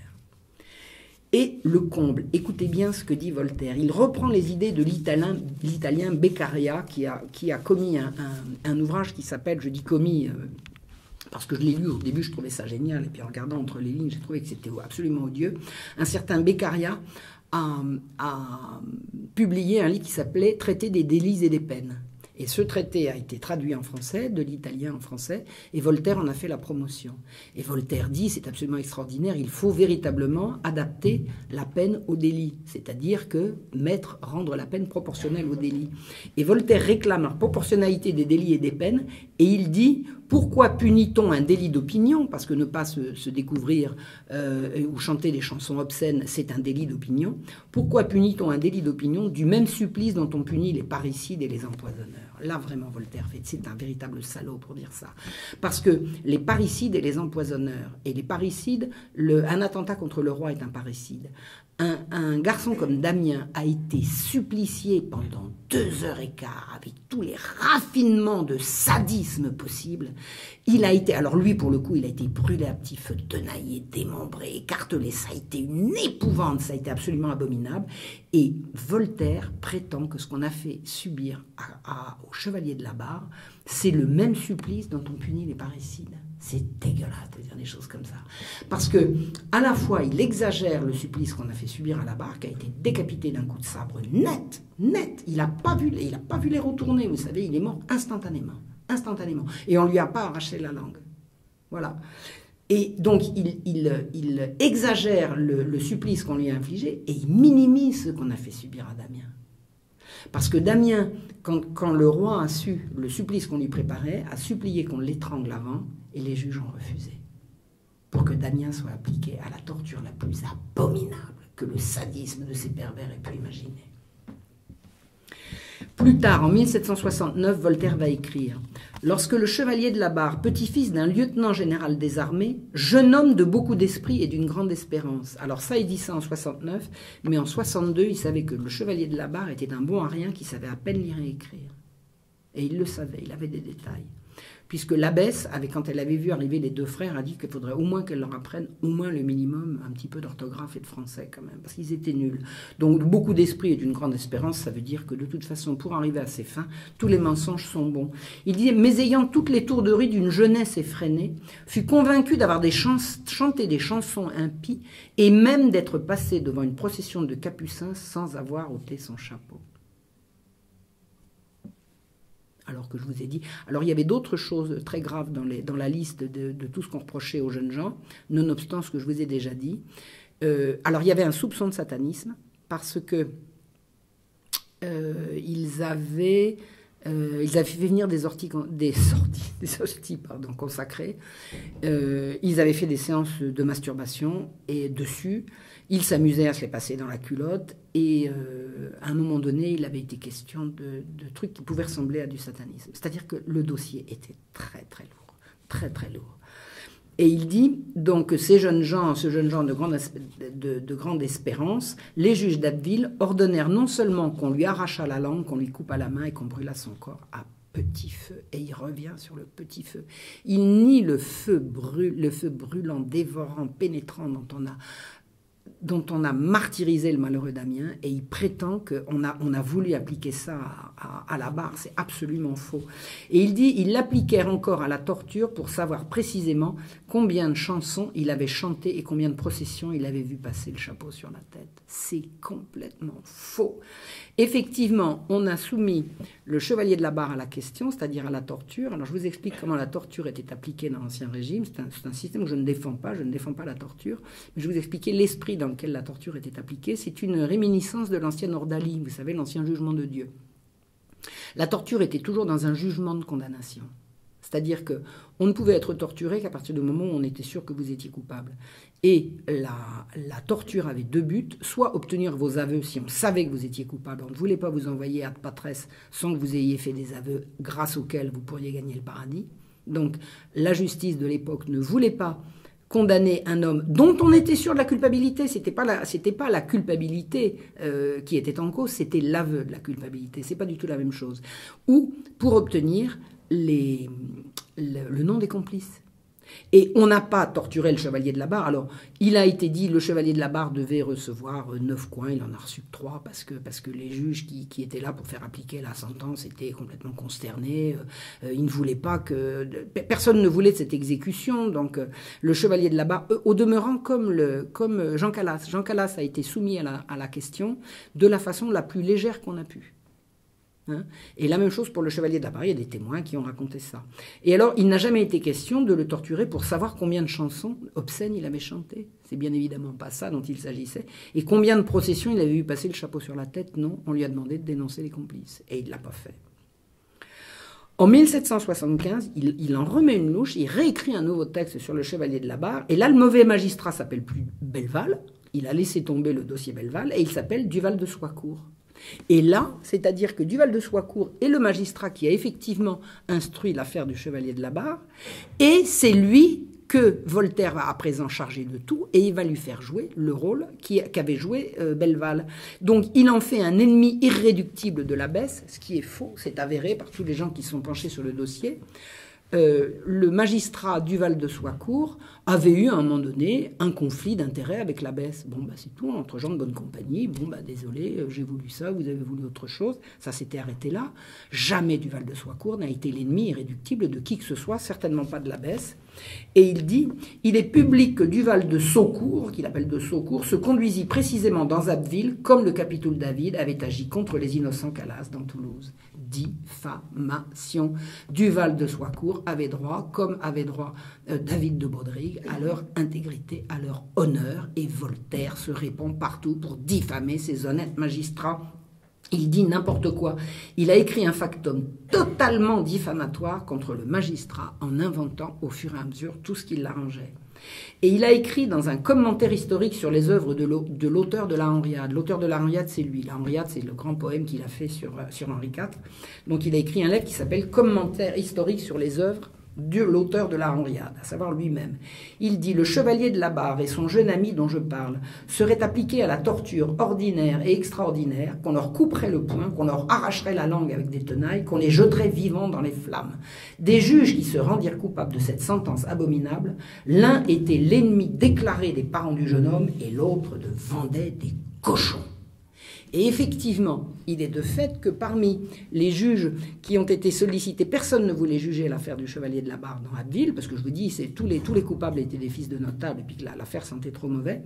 Et le comble, écoutez bien ce que dit Voltaire, il reprend les idées de l'italien Beccaria qui a commis un ouvrage qui s'appelle, je dis commis... parce que je l'ai lu au début, je trouvais ça génial, et puis en regardant entre les lignes, j'ai trouvé que c'était absolument odieux. Un certain Beccaria a publié un livre qui s'appelait « Traité des délits et des peines ». Et ce traité a été traduit en français, de l'italien en français, et Voltaire en a fait la promotion. Et Voltaire dit, c'est absolument extraordinaire, il faut véritablement adapter la peine au délit, c'est-à-dire que rendre la peine proportionnelle au délit. Et Voltaire réclame la proportionnalité des délits et des peines, et il dit, pourquoi punit-on un délit d'opinion? Parce que ne pas se découvrir ou chanter des chansons obscènes, c'est un délit d'opinion. Pourquoi punit-on un délit d'opinion du même supplice dont on punit les parricides et les empoisonneurs? Là, vraiment, Voltaire, c'est un véritable salaud pour dire ça. Parce que les parricides et les empoisonneurs, et les parricides, un attentat contre le roi est un parricide. Un garçon comme Damien a été supplicié pendant 2h15 avec tous les raffinements de sadisme possibles. Il a été, alors lui pour le coup, il a été brûlé à petit feu, tenaillé, démembré, écartelé. Ça a été une épouvante, ça a été absolument abominable. Et Voltaire prétend que ce qu'on a fait subir au chevalier de la Barre, c'est le même supplice dont on punit les parricides. C'est dégueulasse de dire des choses comme ça. Parce que, à la fois, il exagère le supplice qu'on a fait subir à la Barre, qui a été décapité d'un coup de sabre net. Il n'a pas vu les retourner, vous savez, il est mort instantanément. Et on ne lui a pas arraché la langue. Voilà. Et donc, il exagère le supplice qu'on lui a infligé et il minimise ce qu'on a fait subir à Damien. Parce que Damien, quand le roi a su le supplice qu'on lui préparait, a supplié qu'on l'étrangle avant, et les juges ont refusé. Pour que Damien soit appliqué à la torture la plus abominable que le sadisme de ces pervers ait pu imaginer. Plus tard, en 1769, Voltaire va écrire « Lorsque le chevalier de la Barre, petit-fils d'un lieutenant général des armées, jeune homme de beaucoup d'esprit et d'une grande espérance. » Alors ça, il dit ça en 69, mais en 62, il savait que le chevalier de la Barre était un bon à rien qui savait à peine lire et écrire. Et il le savait, il avait des détails. Puisque l'abbesse, quand elle avait vu arriver les deux frères, a dit qu'il faudrait au moins qu'elle leur apprenne au moins le minimum, un petit peu d'orthographe et de français quand même, parce qu'ils étaient nuls. Donc beaucoup d'esprit et d'une grande espérance, ça veut dire que de toute façon, pour arriver à ses fins, tous les mensonges sont bons. Il dit « Mais ayant toutes les tourderies d'une jeunesse effrénée, fut convaincu d'avoir chanté des chansons impies et même d'être passé devant une procession de capucins sans avoir ôté son chapeau. » Alors que je vous ai dit... Alors il y avait d'autres choses très graves dans la liste de tout ce qu'on reprochait aux jeunes gens, nonobstant ce que je vous ai déjà dit. Alors il y avait un soupçon de satanisme, parce que ils avaient fait venir des hosties consacrées. Ils avaient fait des séances de masturbation, et dessus, ils s'amusaient à se les passer dans la culotte, et à un moment donné, il avait été question de trucs qui pouvaient ressembler à du satanisme. C'est-à-dire que le dossier était très, très lourd. Très, très lourd. Et il dit donc que ce jeune gens de grande espérance, les juges d'Abbeville ordonnèrent non seulement qu'on lui arrachât la langue, qu'on lui coupât la main et qu'on brûlât son corps à petit feu. Et il revient sur le petit feu. Il nie le feu brûlant, dévorant, pénétrant dont on a martyrisé le malheureux Damien, et il prétend qu'on a voulu appliquer ça à la Barre. C'est absolument faux. Et il dit ils l'appliquèrent encore à la torture pour savoir précisément combien de chansons il avait chanté et combien de processions il avait vu passer le chapeau sur la tête. C'est complètement faux. Effectivement, on a soumis le chevalier de la Barre à la question, c'est-à-dire à la torture. Alors je vous explique comment la torture était appliquée dans l'Ancien Régime. C'est un système que je ne défends pas la torture, mais je vais vous expliquer l'esprit dans lequel la torture était appliquée. C'est une réminiscence de l'ancienne ordalie, vous savez, l'ancien jugement de Dieu. La torture était toujours dans un jugement de condamnation. C'est-à-dire qu'on ne pouvait être torturé qu'à partir du moment où on était sûr que vous étiez coupable. Et la torture avait deux buts, soit obtenir vos aveux si on savait que vous étiez coupable, on ne voulait pas vous envoyer ad patres sans que vous ayez fait des aveux grâce auxquels vous pourriez gagner le paradis. Donc la justice de l'époque ne voulait pas condamner un homme dont on était sûr de la culpabilité. C'était pas la culpabilité qui était en cause, c'était l'aveu de la culpabilité. C'est pas du tout la même chose. Ou pour obtenir le nom des complices. Et on n'a pas torturé le chevalier de la Barre. Alors, il a été dit, le chevalier de la Barre devait recevoir 9 coins, il en a reçu 3 parce que les juges qui étaient là pour faire appliquer la sentence étaient complètement consternés. Ils ne voulaient pas personne ne voulait de cette exécution. Donc, le chevalier de la Barre, au demeurant, comme Jean Calas. Jean Calas a été soumis à la question de la façon la plus légère qu'on a pu. Hein. Et la même chose pour le chevalier de la Barre, il y a des témoins qui ont raconté ça. Et alors, il n'a jamais été question de le torturer pour savoir combien de chansons obscènes il avait chantées. C'est bien évidemment pas ça dont il s'agissait. Et combien de processions il avait vu passer le chapeau sur la tête? Non, on lui a demandé de dénoncer les complices. Et il ne l'a pas fait. En 1775, il en remet une louche, il réécrit un nouveau texte sur le chevalier de la Barre. Et là, le mauvais magistrat s'appelle plus Belleval. Il a laissé tomber le dossier Belleval et il s'appelle Duval de Soicourt. Et là, c'est-à-dire que Duval de Soicourt est le magistrat qui a effectivement instruit l'affaire du chevalier de la Barre, et c'est lui que Voltaire va à présent charger de tout, et il va lui faire jouer le rôle qu'avait joué Belleval. Donc il en fait un ennemi irréductible de l'abbesse, ce qui est faux, c'est avéré par tous les gens qui sont penchés sur le dossier. Le magistrat Duval de Soicourt avait eu à un moment donné un conflit d'intérêts avec l'abbesse. Bon, c'est tout, entre gens de bonne compagnie. Bon, désolé, j'ai voulu ça, vous avez voulu autre chose. Ça s'était arrêté là. Jamais Duval de Soicourt n'a été l'ennemi irréductible de qui que ce soit, certainement pas de l'abbesse. Et il dit, il est public que Duval de Saucourt, qu'il appelle de Saucourt, se conduisit précisément dans Abbeville, comme le capitoul David avait agi contre les innocents Calas dans Toulouse. Diffamation. Duval de Soicourt avait droit, comme avait droit David de Baudrigue, à leur intégrité, à leur honneur, et Voltaire se répand partout pour diffamer ces honnêtes magistrats. Il dit n'importe quoi. Il a écrit un factum totalement diffamatoire contre le magistrat en inventant au fur et à mesure tout ce qui l'arrangeait. Et il a écrit dans un commentaire historique sur les œuvres de l'auteur de la Henriade. L'auteur de la Henriade, c'est lui. La Henriade, c'est le grand poème qu'il a fait sur Henri IV. Donc il a écrit un livre qui s'appelle « Commentaire historique sur les œuvres » de l'auteur de la Henriade, à savoir lui-même. Il dit « Le chevalier de la Barre et son jeune ami dont je parle seraient appliqués à la torture ordinaire et extraordinaire, qu'on leur couperait le poing, qu'on leur arracherait la langue avec des tenailles, qu'on les jetterait vivants dans les flammes. Des juges qui se rendirent coupables de cette sentence abominable, l'un était l'ennemi déclaré des parents du jeune homme et l'autre vendait des cochons. » Et effectivement, il est de fait que parmi les juges qui ont été sollicités, personne ne voulait juger l'affaire du chevalier de la Barre dans Abbeville, parce que je vous dis, tous les coupables étaient des fils de notables, et puis que l'affaire sentait trop mauvais.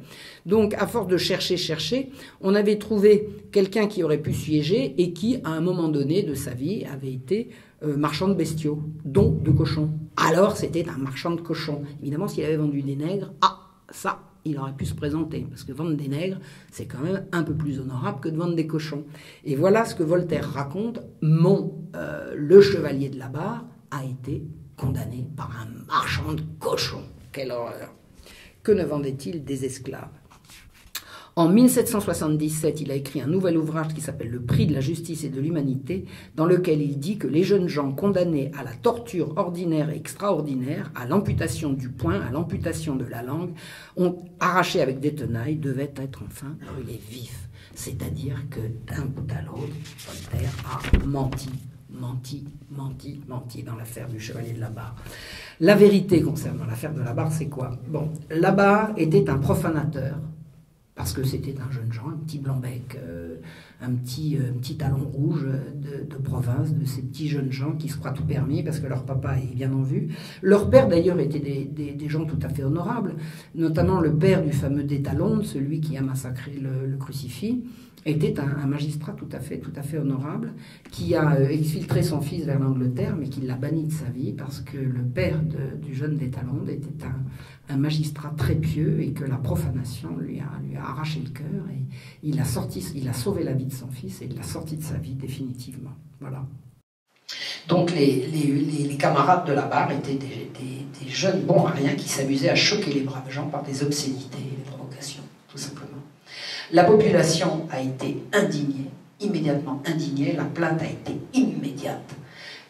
Donc, à force de chercher, on avait trouvé quelqu'un qui aurait pu siéger et qui, à un moment donné de sa vie, avait été marchand de bestiaux, dont de cochons. Alors, c'était un marchand de cochons. Évidemment, s'il avait vendu des nègres, ça, il aurait pu se présenter, parce que vendre des nègres, c'est quand même un peu plus honorable que de vendre des cochons. Et voilà ce que Voltaire raconte. Le chevalier de la Barre a été condamné par un marchand de cochons. Quelle horreur! Que ne vendait-il des esclaves? En 1777, il a écrit un nouvel ouvrage qui s'appelle « Le prix de la justice et de l'humanité », dans lequel il dit que les jeunes gens condamnés à la torture ordinaire et extraordinaire, à l'amputation du poing, à l'amputation de la langue, ont arraché avec des tenailles, devaient être enfin brûlés vifs. C'est-à-dire que d'un bout à l'autre, Voltaire a menti dans l'affaire du chevalier de la Barre. La vérité concernant l'affaire de la Barre, c'est quoi? Bon, la Barre était un profanateur, parce que c'était un jeune gens, un petit blanc-bec, un petit talon rouge de province, de ces petits jeunes gens qui se croient tout permis parce que leur papa est bien en vue. Leur père, d'ailleurs, était des gens tout à fait honorables, notamment le père du fameux Détalonde, celui qui a massacré le crucifix, était un magistrat tout à fait honorable, qui a exfiltré son fils vers l'Angleterre, mais qui l'a banni de sa vie parce que le père du jeune Détalonde était un magistrat très pieux et que la profanation lui a arraché le cœur et il a sauvé la vie de son fils et il l'a sorti de sa vie définitivement. Voilà. Donc les camarades de la Barre étaient des jeunes bons à rien qui s'amusaient à choquer les braves gens par des obscénités et des provocations, tout simplement. La population a été indignée, immédiatement indignée, la plainte a été immédiate.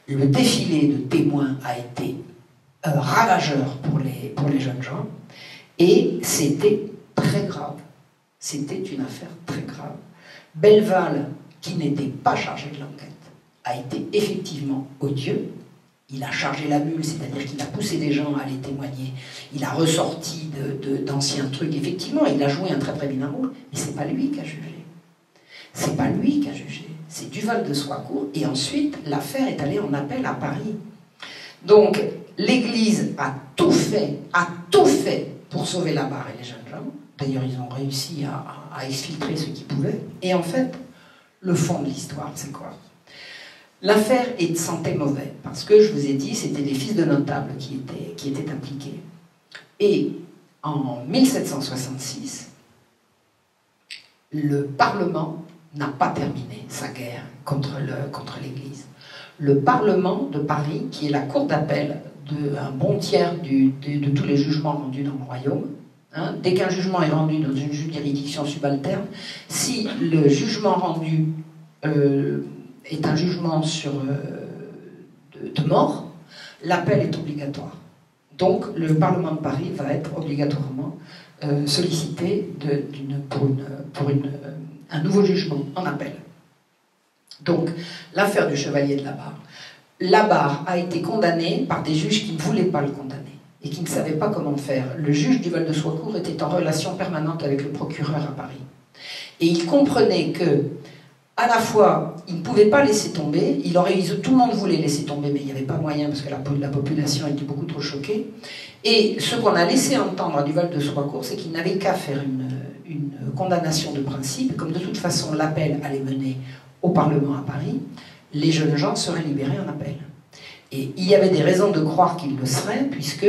Le défilé de témoins a été ravageur pour les jeunes gens, et c'était très grave. C'était une affaire très grave. Belleval, qui n'était pas chargé de l'enquête, a été effectivement odieux. Il a chargé la mule, c'est-à-dire qu'il a poussé des gens à aller témoigner. Il a ressorti d'anciens trucs. Effectivement, il a joué un très très vilain rôle, mais c'est pas lui qui a jugé. C'est pas lui qui a jugé. C'est Duval de Soicourt. Et ensuite, l'affaire est allée en appel à Paris. Donc, l'Église a tout fait pour sauver la Barre et les jeunes gens. D'ailleurs, ils ont réussi à exfiltrer ce qu'ils pouvaient. Et en fait, le fond de l'histoire, c'est quoi? L'affaire sentait mauvais, parce que, je vous ai dit, c'était des fils de notables qui étaient impliqués. Et en 1766, le Parlement n'a pas terminé sa guerre contre l'Église. Le Parlement de Paris, qui est la cour d'appel d'un bon tiers de tous les jugements rendus dans le royaume, hein, dès qu'un jugement est rendu dans une juridiction subalterne, si le jugement rendu est un jugement de mort, l'appel est obligatoire. Donc le Parlement de Paris va être obligatoirement sollicité pour un nouveau jugement en appel. Donc l'affaire du chevalier de la Barre a été condamné par des juges qui ne voulaient pas le condamner et qui ne savaient pas comment faire. Le juge du Val-de-Soicourt était en relation permanente avec le procureur à Paris. Et il comprenait que, à la fois, il ne pouvait pas laisser tomber, tout le monde voulait laisser tomber, mais il n'y avait pas moyen parce que la population était beaucoup trop choquée. Et ce qu'on a laissé entendre du Val-de-Soicourt, c'est qu'il n'avait qu'à faire une condamnation de principe. Comme de toute façon l'appel allait mener au Parlement à Paris, les jeunes gens seraient libérés en appel. Et il y avait des raisons de croire qu'ils le seraient, puisque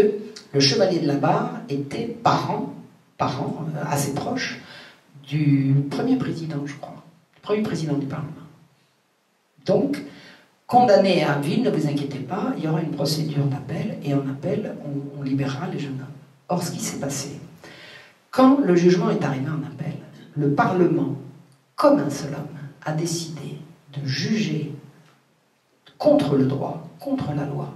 le chevalier de la Barre était parent assez proche du premier président, je crois, du premier président du Parlement. Donc, condamné à vie, ne vous inquiétez pas, il y aura une procédure d'appel, et en appel, on libérera les jeunes hommes. Or, ce qui s'est passé, quand le jugement est arrivé en appel, le Parlement, comme un seul homme, a décidé de juger contre le droit, contre la loi,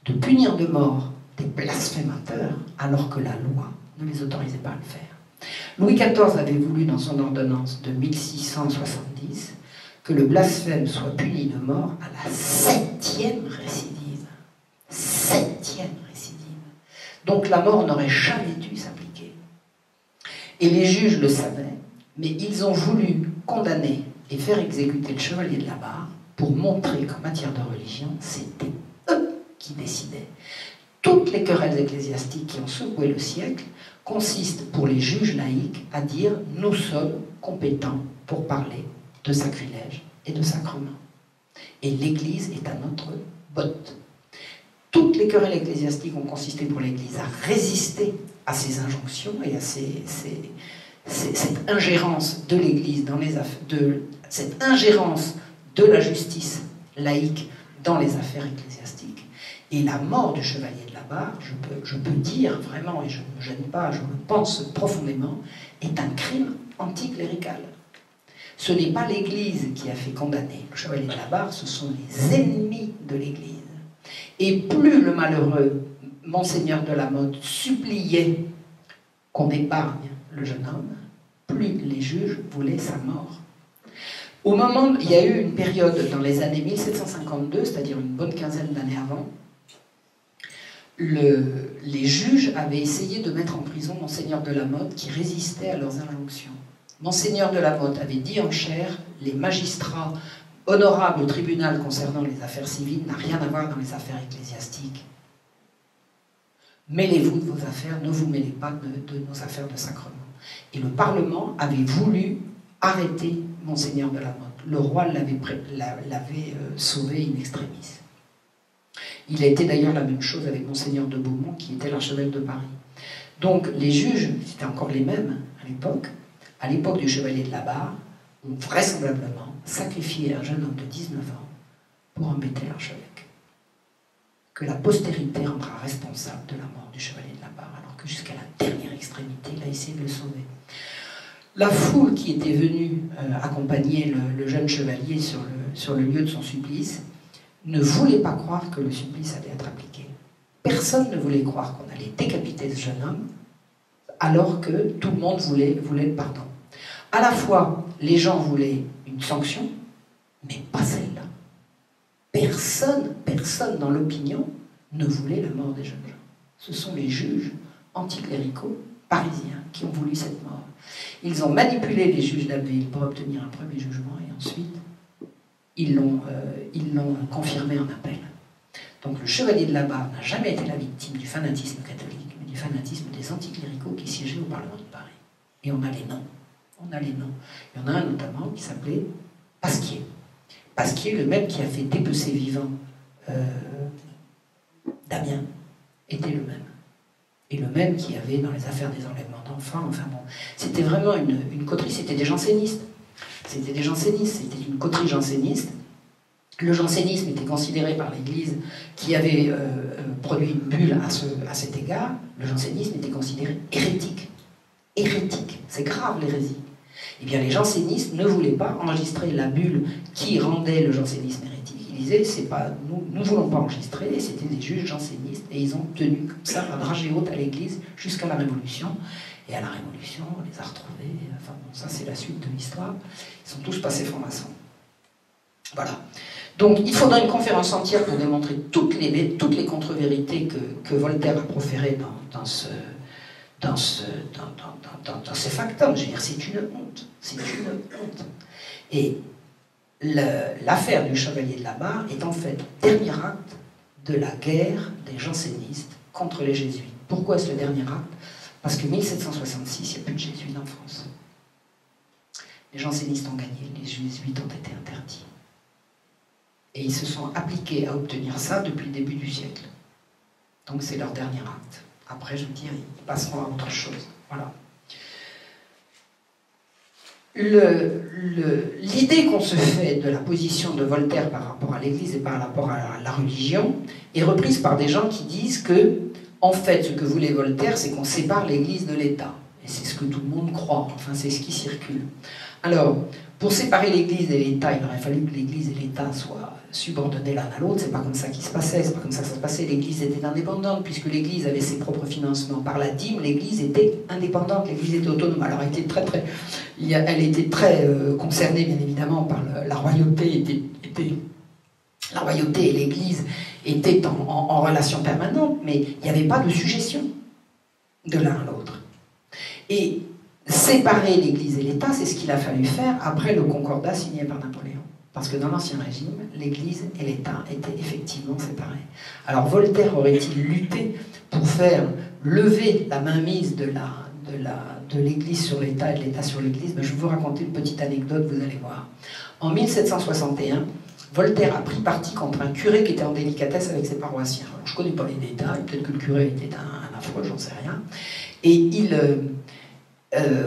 de punir de mort des blasphémateurs, alors que la loi ne les autorisait pas à le faire. Louis XIV avait voulu, dans son ordonnance de 1670, que le blasphème soit puni de mort à la 7e récidive. 7e récidive. Donc la mort n'aurait jamais dû s'appliquer. Et les juges le savaient, mais ils ont voulu condamner et faire exécuter le chevalier de la Barre pour montrer qu'en matière de religion, c'était eux qui décidaient. Toutes les querelles ecclésiastiques qui ont secoué le siècle consistent pour les juges laïcs à dire « nous sommes compétents pour parler de sacrilège et de sacrement. Et l'Église est à notre botte. » Toutes les querelles ecclésiastiques ont consisté pour l'Église à résister à ces injonctions et à cette ingérence de l'Église dans les affaires, cette ingérence de la justice laïque dans les affaires ecclésiastiques. Et la mort du chevalier de la Barre, je peux dire vraiment, et je ne me gêne pas, je le pense profondément, est un crime anticlérical. Ce n'est pas l'Église qui a fait condamner le chevalier de la Barre, ce sont les ennemis de l'Église. Et plus le malheureux Monseigneur de la Motte suppliait qu'on épargne le jeune homme, plus les juges voulaient sa mort. Au moment, il y a eu une période dans les années 1752, c'est-à-dire une bonne quinzaine d'années avant, les juges avaient essayé de mettre en prison Monseigneur de la Motte qui résistait à leurs injonctions. Monseigneur de la Motte avait dit en chair, les magistrats honorables au tribunal concernant les affaires civiles n'a rien à voir dans les affaires ecclésiastiques. Mêlez-vous de vos affaires, ne vous mêlez pas de nos affaires de sacrement. Et le Parlement avait voulu arrêter Monseigneur de la Motte. Le roi l'avait sauvé in extremis. Il a été d'ailleurs la même chose avec Monseigneur de Beaumont, qui était l'archevêque de Paris. Donc les juges, c'était encore les mêmes à l'époque du chevalier de la Barre, ont vraisemblablement sacrifié un jeune homme de 19 ans pour embêter l'archevêque. Que la postérité rendra responsable de la mort du chevalier de la Barre, alors que jusqu'à la dernière extrémité, il a essayé de le sauver. La foule qui était venue accompagner le jeune chevalier sur le lieu de son supplice ne voulait pas croire que le supplice allait être appliqué. Personne ne voulait croire qu'on allait décapiter ce jeune homme, alors que tout le monde voulait le pardon. À la fois, les gens voulaient une sanction, mais pas celle-là. Personne dans l'opinion ne voulait la mort des jeunes gens. Ce sont les juges anticléricaux parisiens qui ont voulu cette mort. Ils ont manipulé les juges d'Abbeville pour obtenir un premier jugement et ensuite ils l'ont confirmé en appel. Donc le chevalier de la Barre n'a jamais été la victime du fanatisme catholique, mais du fanatisme des anticléricaux qui siégeaient au Parlement de Paris. Et on a les noms. Il y en a un notamment qui s'appelait Pasquier. Pasquier, le même qui a fait dépecer vivant Damien, était le même. Et le même qui avait dans les affaires des enlèvements d'enfants, enfin bon, c'était vraiment une coterie, c'était des jansénistes. C'était des jansénistes, c'était une coterie janséniste. Le jansénisme était considéré par l'Église qui avait produit une bulle à cet égard. Le jansénisme était considéré hérétique. Hérétique, c'est grave l'hérésie. Eh bien, les jansénistes ne voulaient pas enregistrer la bulle qui rendait le jansénisme hérétique. Ils disaient, c'est pas, nous ne voulons pas enregistrer, et c'était des juges jansénistes, et ils ont tenu comme ça la dragée haute à l'Église jusqu'à la Révolution. Et à la Révolution, on les a retrouvés, enfin bon, ça c'est la suite de l'histoire. Ils sont tous passés francs-maçons. Voilà. Donc, il faudra une conférence entière pour démontrer toutes les contre-vérités que Voltaire a proférées dans ces factums. Je veux dire, c'est une honte. C'est une honte. Et l'affaire du Chevalier de la Barre est en fait le dernier acte de la guerre des jansénistes contre les jésuites. Pourquoi est-ce le dernier acte? Parce que 1766, il n'y a plus de jésuites en France. Les jansénistes ont gagné, les jésuites ont été interdits. Et ils se sont appliqués à obtenir ça depuis le début du siècle. Donc c'est leur dernier acte. Après, je veux dire, ils passeront à autre chose. Voilà. L'idée qu'on se fait de la position de Voltaire par rapport à l'Église et par rapport à la religion est reprise par des gens qui disent que, en fait, ce que voulait Voltaire, c'est qu'on sépare l'Église de l'État. Et c'est ce que tout le monde croit. Enfin, c'est ce qui circule. Alors, pour séparer l'Église et l'État, il aurait fallu que l'Église et l'État soient subordonnés l'un à l'autre. C'est pas comme ça qu'il se passait, c'est pas comme ça que ça se passait. L'Église était indépendante, puisque l'Église avait ses propres financements. Par la dîme, l'Église était indépendante, l'Église était autonome. Alors, elle était très concernée, bien évidemment, par la royauté. La royauté et l'Église étaient en relation permanente, mais il n'y avait pas de sujétion de l'un à l'autre. Et séparer l'Église et l'État, c'est ce qu'il a fallu faire après le concordat signé par Napoléon. Parce que dans l'Ancien Régime, l'Église et l'État étaient effectivement séparés. Alors Voltaire aurait-il lutté pour faire lever la mainmise de l'Église sur l'État et de l'État sur l'Église? Je vais vous raconter une petite anecdote, vous allez voir. En 1761, Voltaire a pris parti contre un curé qui était en délicatesse avec ses paroissiens. Alors, je ne connais pas les détails, peut-être que le curé était un affreux, j'en sais rien. Et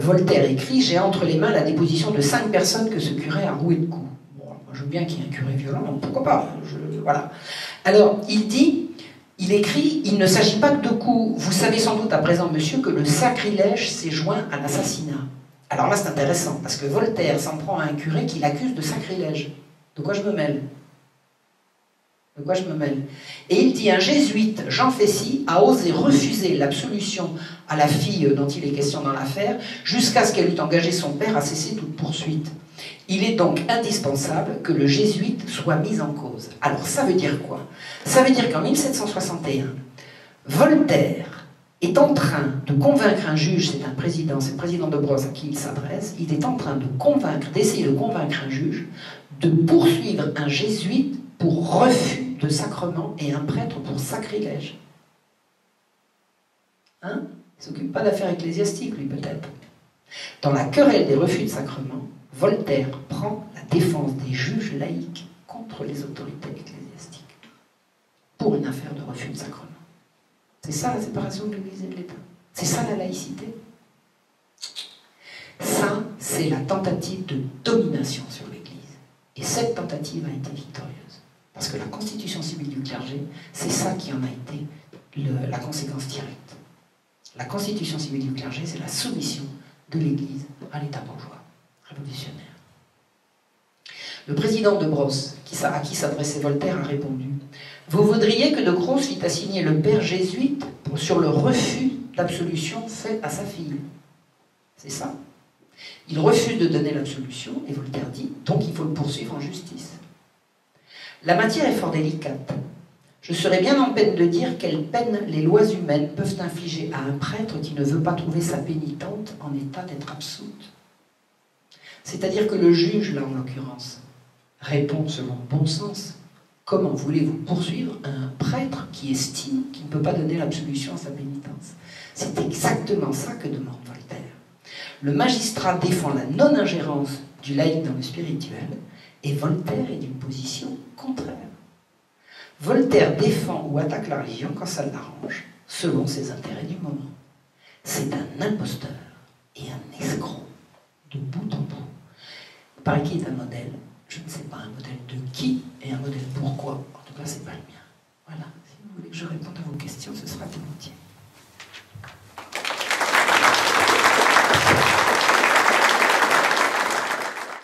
Voltaire écrit « J'ai entre les mains la déposition de 5 personnes que ce curé a roué de coups. » Bon, moi, je veux bien qu'il y ait un curé violent, donc pourquoi pas, voilà. Alors, il écrit « Il ne s'agit pas que de coups. Vous savez sans doute à présent, monsieur, que le sacrilège s'est joint à l'assassinat. » Alors là, c'est intéressant, parce que Voltaire s'en prend à un curé qui l'accuse de sacrilège. De quoi je me mêle? De quoi je me mêle? Et il dit, un jésuite, Jean Fessy, a osé refuser l'absolution à la fille dont il est question dans l'affaire, jusqu'à ce qu'elle eût engagé son père à cesser toute poursuite. Il est donc indispensable que le jésuite soit mis en cause. Alors ça veut dire quoi? Ça veut dire qu'en 1761, Voltaire est en train de convaincre un juge, c'est le président de Brosse à qui il s'adresse, il est en train d'essayer de convaincre un juge de poursuivre un jésuite pour refus de sacrement et un prêtre pour sacrilège. Hein? Il ne s'occupe pas d'affaires ecclésiastiques, lui, peut-être. Dans la querelle des refus de sacrement, Voltaire prend la défense des juges laïcs contre les autorités ecclésiastiques pour une affaire de refus de sacrement. C'est ça la séparation de l'Église et de l'État. C'est ça la laïcité. Ça, c'est la tentative de domination sur l'Église. Et cette tentative a été victorieuse. Parce que la constitution civile du clergé, c'est ça qui en a été la conséquence directe. La constitution civile du clergé, c'est la soumission de l'Église à l'État bourgeois, révolutionnaire. Le président de Brosse, à qui s'adressait Voltaire, a répondu « Vous voudriez que de Grosse fît assigner le père jésuite sur le refus d'absolution fait à sa fille. » C'est ça. Il refuse de donner l'absolution, et Voltaire dit « Donc il faut le poursuivre en justice. » La matière est fort délicate. Je serais bien en peine de dire quelle peine les lois humaines peuvent infliger à un prêtre qui ne veut pas trouver sa pénitente en état d'être absoute. C'est-à-dire que le juge, là en l'occurrence, répond selon le bon sens. Comment voulez-vous poursuivre un prêtre qui estime qu'il ne peut pas donner l'absolution à sa pénitence? C'est exactement ça que demande Voltaire. Le magistrat défend la non-ingérence du laïc dans le spirituel, Et Voltaire est d'une position contraire. Voltaire défend ou attaque la religion quand ça l'arrange, selon ses intérêts du moment. C'est un imposteur et un escroc, de bout en bout. Il paraît qu'il est un modèle, je ne sais pas un modèle de qui et un modèle pourquoi. En tout cas, c'est pas le mien. Voilà, si vous voulez que je réponde à vos questions, ce sera volontiers.